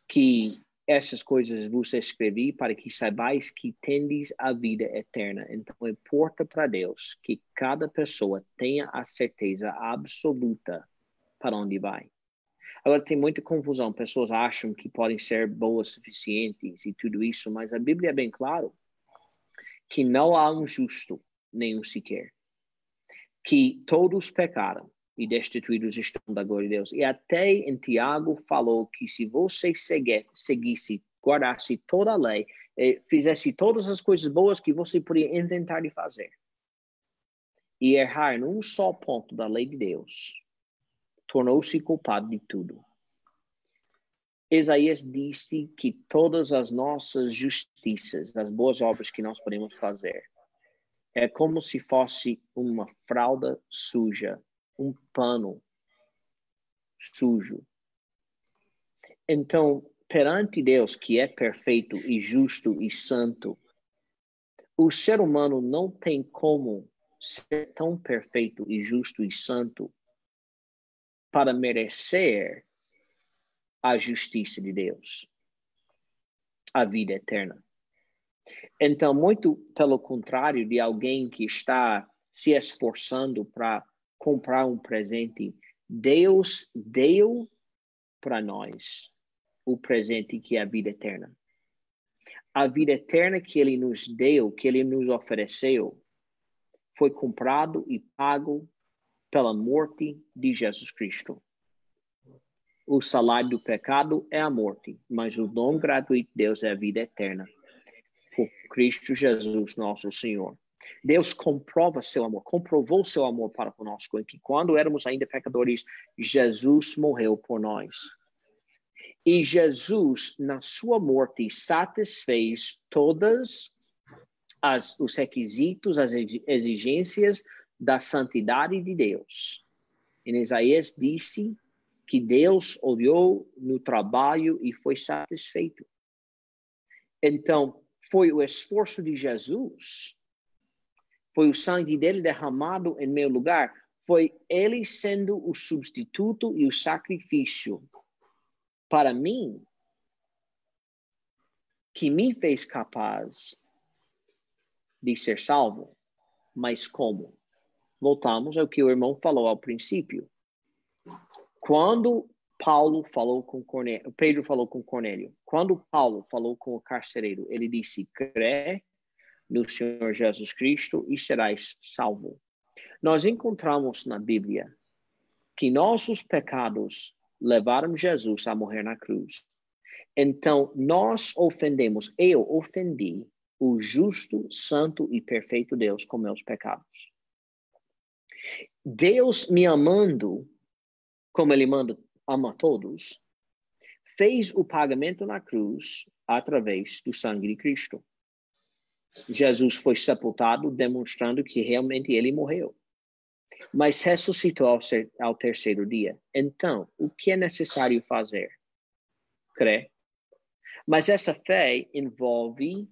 que essas coisas vos escrevi para que saibais que tendes a vida eterna. Então, importa para Deus que cada pessoa tenha a certeza absoluta para onde vai. Agora, tem muita confusão. Pessoas acham que podem ser boas suficientes e tudo isso, mas a Bíblia é bem claro que não há um justo, nenhum sequer. Que todos pecaram e destituídos estão da glória de Deus. E até em Tiago falou que se você seguisse, guardasse toda a lei, fizesse todas as coisas boas que você podia intentar de fazer, e errar num só ponto da lei de Deus, tornou-se culpado de tudo. Isaías disse que todas as nossas justiças, as boas obras que nós podemos fazer, é como se fosse uma fralda suja, um pano sujo. Então, perante Deus, que é perfeito e justo e santo, o ser humano não tem como ser tão perfeito e justo e santo para merecer a justiça de Deus, a vida eterna. Então, muito pelo contrário de alguém que está se esforçando para comprar um presente, Deus deu para nós o presente que é a vida eterna. A vida eterna que Ele nos deu, que Ele nos ofereceu, foi comprado e pago pela morte de Jesus Cristo. O salário do pecado é a morte, mas o dom gratuito de Deus é a vida eterna. Por Cristo Jesus, nosso Senhor. Deus comprovou seu amor para conosco, em que quando éramos ainda pecadores, Jesus morreu por nós. E Jesus, na sua morte, satisfez todas os requisitos, as exigências da santidade de Deus. Em Isaías disse que Deus olhou no trabalho e foi satisfeito. Então, foi o esforço de Jesus, foi o sangue dele derramado em meu lugar, foi ele sendo o substituto e o sacrifício para mim, que me fez capaz de ser salvo. Mas como? Voltamos ao que o irmão falou ao princípio. Quando Pedro falou com Cornélio, quando Paulo falou com o carcereiro, ele disse: crê no Senhor Jesus Cristo e serás salvo. Nós encontramos na Bíblia que nossos pecados levaram Jesus a morrer na cruz. Então, nós ofendemos, eu ofendi o justo, santo e perfeito Deus com meus pecados. Deus me amando, como Ele ama todos, fez o pagamento na cruz através do sangue de Cristo. Jesus foi sepultado, demonstrando que realmente Ele morreu. Mas ressuscitou ao terceiro dia. Então, o que é necessário fazer? Crer. Mas essa fé envolve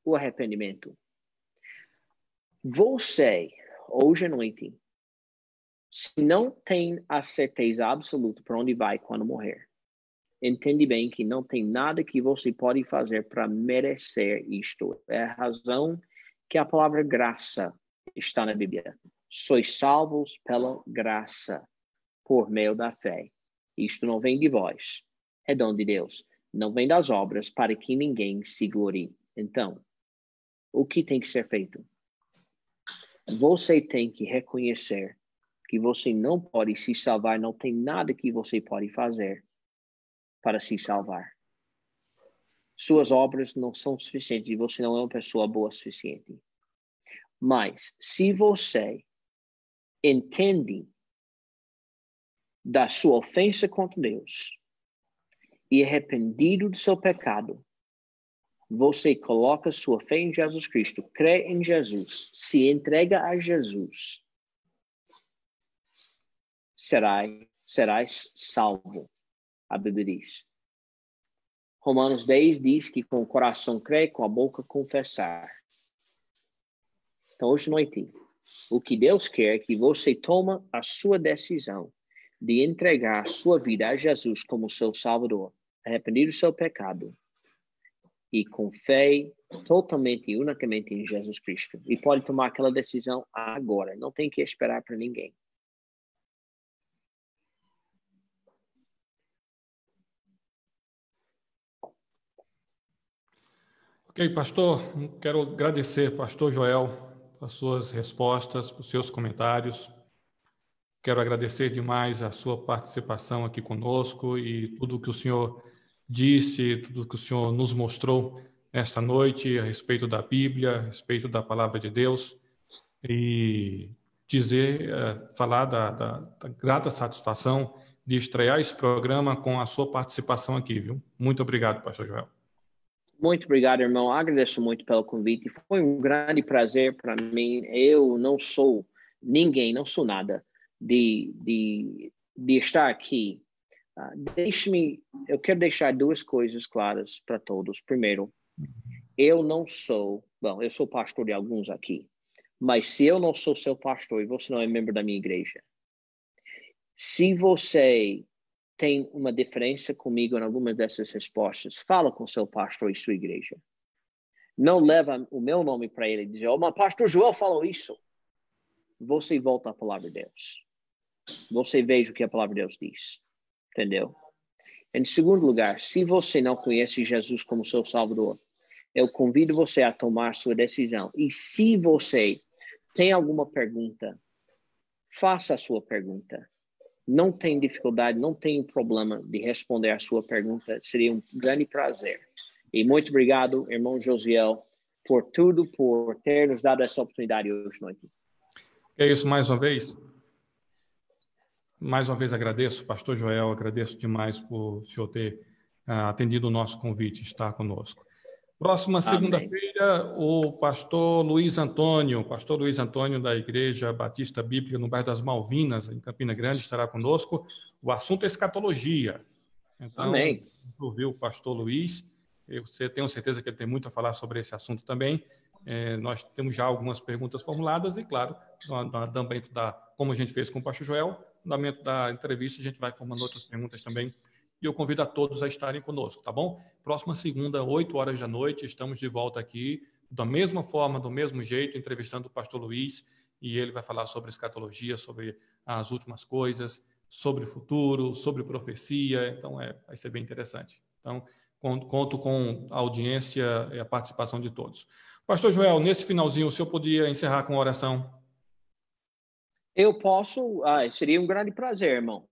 o arrependimento. Você, hoje à noite, se não tem a certeza absoluta para onde vai quando morrer, entende bem que não tem nada que você pode fazer para merecer isto. É a razão que a palavra graça está na Bíblia. Sois salvos pela graça, por meio da fé. Isto não vem de vós, é dom de Deus. Não vem das obras, para que ninguém se glorie. Então, o que tem que ser feito? Você tem que reconhecer que você não pode se salvar, não tem nada que você pode fazer para se salvar. Suas obras não são suficientes e você não é uma pessoa boa o suficiente. Mas, se você entende da sua ofensa contra Deus e é arrependido do seu pecado, você coloca sua fé em Jesus Cristo, crê em Jesus, se entrega a Jesus, serás salvo. A Bíblia diz. Romanos 10 diz que com o coração crê, com a boca confessar. Então, hoje à noite, o que Deus quer é que você tome a sua decisão de entregar a sua vida a Jesus como seu Salvador, arrepender do seu pecado e com fé totalmente e unicamente em Jesus Cristo. E pode tomar aquela decisão agora, não tem que esperar para ninguém. Ok, pastor, quero agradecer, pastor Joel, as suas respostas, os seus comentários. Quero agradecer demais a sua participação aqui conosco e tudo que o senhor disse, tudo que o senhor nos mostrou esta noite a respeito da Bíblia, a respeito da palavra de Deus e falar da grata satisfação de estrear esse programa com a sua participação aqui, viu? Muito obrigado, pastor Joel. Muito obrigado, irmão. Agradeço muito pelo convite. Foi um grande prazer para mim. Eu não sou ninguém, não sou nada de estar aqui. Eu quero deixar duas coisas claras para todos. Primeiro, eu sou pastor de alguns aqui, mas se eu não sou seu pastor e você não é membro da minha igreja, se você tem uma diferença comigo em alguma dessas respostas, fala com seu pastor e sua igreja. Não leva o meu nome para ele e diz, mas pastor Joel falou isso. Você volta à palavra de Deus. Você veja o que a palavra de Deus diz. Entendeu? Em segundo lugar, se você não conhece Jesus como seu Salvador, eu convido você a tomar sua decisão. E se você tem alguma pergunta, faça a sua pergunta. Não tem dificuldade, não tem problema de responder a sua pergunta. Seria um grande prazer. E muito obrigado, irmão Josiel, por tudo, por ter nos dado essa oportunidade hoje à noite. É isso, mais uma vez. Mais uma vez agradeço, pastor Joel, agradeço demais por o senhor ter atendido o nosso convite, estar conosco. Próxima segunda-feira, o pastor Luiz Antônio da Igreja Batista Bíblica no bairro das Malvinas, em Campina Grande, estará conosco. O assunto é escatologia. Então, amém. Ouviu o pastor Luiz, eu tenho certeza que ele tem muito a falar sobre esse assunto também. Nós temos já algumas perguntas formuladas e, claro, como a gente fez com o pastor Joel, no andamento da entrevista a gente vai formando outras perguntas também. E eu convido a todos a estarem conosco, tá bom? Próxima segunda, 8 horas da noite, estamos de volta aqui, da mesma forma, do mesmo jeito, entrevistando o pastor Luiz, e ele vai falar sobre escatologia, sobre as últimas coisas, sobre o futuro, sobre profecia, então vai ser bem interessante. Então, conto com a audiência e a participação de todos. Pastor Joel, nesse finalzinho, o senhor podia encerrar com a oração? Eu posso, seria um grande prazer, irmão.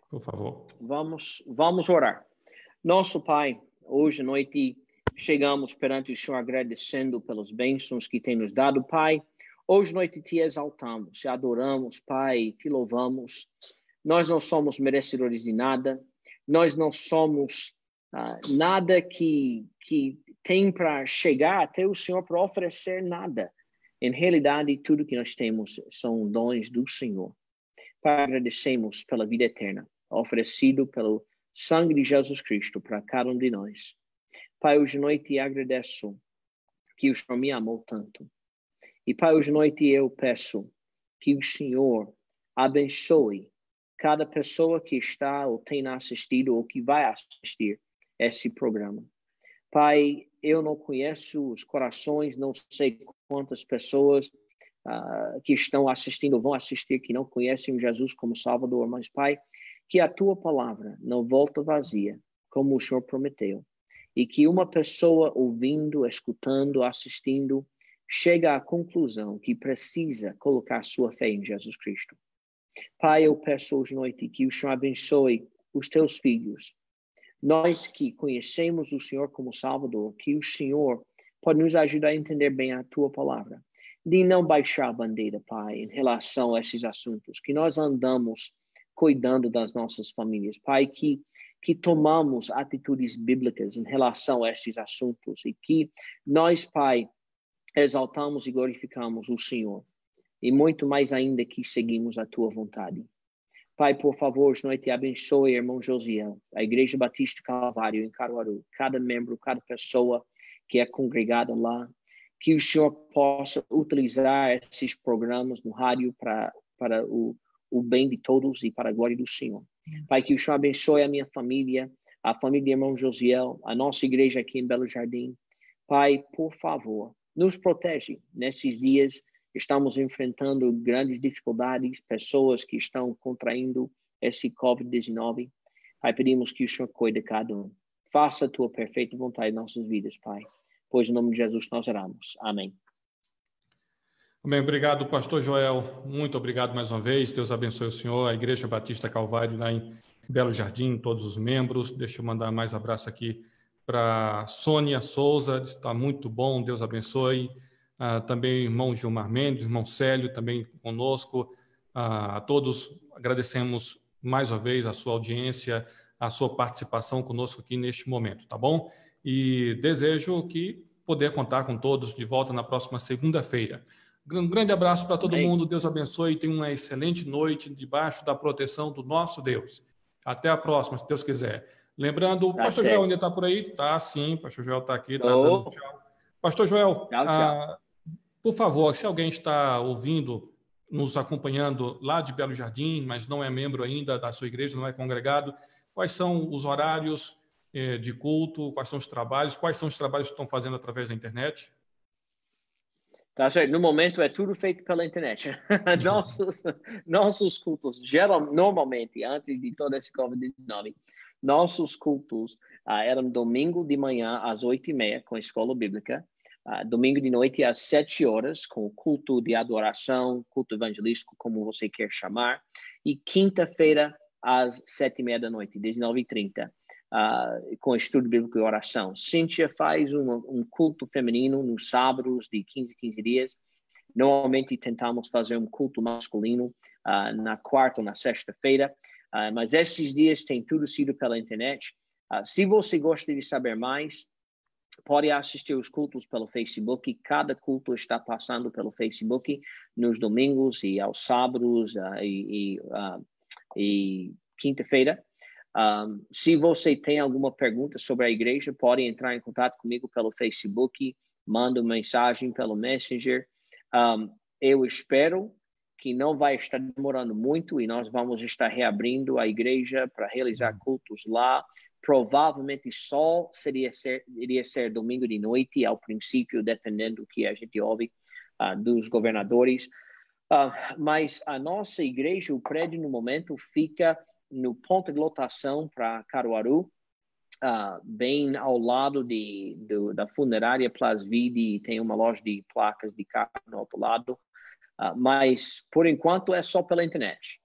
Por favor. Vamos orar. Nosso Pai, hoje à noite chegamos perante o Senhor agradecendo pelas bênçãos que tem nos dado, Pai. Hoje à noite te exaltamos, te adoramos, Pai, te louvamos. Nós não somos merecedores de nada, nós não somos nada que tem para chegar até o Senhor para oferecer nada. Em realidade, tudo que nós temos são dons do Senhor. Pai, agradecemos pela vida eterna, oferecido pelo sangue de Jesus Cristo para cada um de nós. Pai, hoje à noite agradeço que o Senhor me amou tanto. E, Pai, hoje à noite eu peço que o Senhor abençoe cada pessoa que está ou tem assistido ou que vai assistir esse programa. Pai, eu não conheço os corações, não sei quantas pessoas que estão assistindo ou vão assistir que não conhecem Jesus como Salvador, mas, Pai, que a Tua palavra não volta vazia, como o Senhor prometeu, e que uma pessoa ouvindo, escutando, assistindo, chega à conclusão que precisa colocar sua fé em Jesus Cristo. Pai, eu peço hoje à noite que o Senhor abençoe os Teus filhos. Nós que conhecemos o Senhor como Salvador, que o Senhor pode nos ajudar a entender bem a Tua palavra, de não baixar a bandeira, Pai, em relação a esses assuntos, que nós andamos cuidando das nossas famílias, Pai, que tomamos atitudes bíblicas em relação a esses assuntos e que nós, Pai, exaltamos e glorificamos o Senhor e muito mais ainda que seguimos a Tua vontade. Pai, por favor, hoje à noite abençoe o irmão Josiel, a Igreja Batista Calvário em Caruaru, cada membro, cada pessoa que é congregada lá, que o Senhor possa utilizar esses programas no rádio para o bem de todos e para a glória do Senhor. Pai, que o Senhor abençoe a minha família, a família do irmão Josiel, a nossa igreja aqui em Belo Jardim. Pai, por favor, nos protege nesses dias. Estamos enfrentando grandes dificuldades, pessoas que estão contraindo esse Covid-19. Pai, pedimos que o Senhor cuide de cada um. Faça a Tua perfeita vontade em nossas vidas, Pai. Pois, em nome de Jesus, nós oramos. Amém. Amém. Obrigado, pastor Joel. Muito obrigado mais uma vez. Deus abençoe o senhor, a Igreja Batista Calvário lá em Belo Jardim, todos os membros. Deixa eu mandar mais abraço aqui para Sônia Souza. Está muito bom. Deus abençoe. Também o irmão Gilmar Mendes, o irmão Célio, também conosco. A todos agradecemos mais uma vez a sua audiência, a sua participação conosco aqui neste momento, tá bom? E desejo que poder contar com todos de volta na próxima segunda-feira. Um grande abraço para todo mundo, Deus abençoe e tenha uma excelente noite debaixo da proteção do nosso Deus. Até a próxima, se Deus quiser. Lembrando, o pastor Joel ainda está por aí? Tá, sim, o pastor Joel está aqui, está dando tchau. Pastor Joel, tchau. Por favor, se alguém está ouvindo, nos acompanhando lá de Belo Jardim, mas não é membro ainda da sua igreja, não é congregado, quais são os horários de culto, quais são os trabalhos que estão fazendo através da internet? Tá certo. No momento é tudo feito pela internet. nossos cultos, normalmente, antes de todo esse Covid-19, nossos cultos eram domingo de manhã às 8h30 com a escola bíblica, domingo de noite às 7h com o culto de adoração, culto evangelístico, como você quer chamar, e quinta-feira às 7h30 da noite, 19h30. Com estudo bíblico e oração. Cíntia faz um culto feminino nos sábados de 15 dias. Normalmente tentamos fazer um culto masculino na quarta ou na sexta-feira, mas esses dias tem tudo sido pela internet. Se você gosta de saber mais, pode assistir os cultos pelo Facebook. Cada culto está passando pelo Facebook nos domingos e aos sábados e quinta-feira. Se você tem alguma pergunta sobre a igreja, pode entrar em contato comigo pelo Facebook, manda uma mensagem pelo Messenger. Eu espero que não vai estar demorando muito e nós vamos estar reabrindo a igreja para realizar cultos lá. Provavelmente só iria ser domingo de noite ao princípio, dependendo do que a gente ouve dos governadores. Mas a nossa igreja, o prédio no momento fica no ponto de lotação para Caruaru, bem ao lado da funerária Plasvide, tem uma loja de placas de carro no outro lado, mas por enquanto é só pela internet.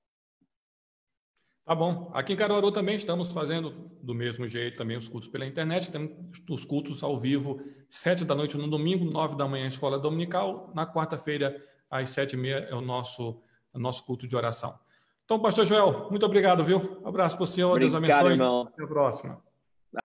Tá bom. Aqui em Caruaru também estamos fazendo do mesmo jeito também os cultos pela internet. Temos os cultos ao vivo, 7 da noite no domingo, 9 da manhã escola dominical. Na quarta-feira, às 7h30 é o nosso culto de oração. Então, pastor Joel, muito obrigado, viu? Um abraço para o senhor, Deus Obrigado, abençoe. irmão. Até a próxima.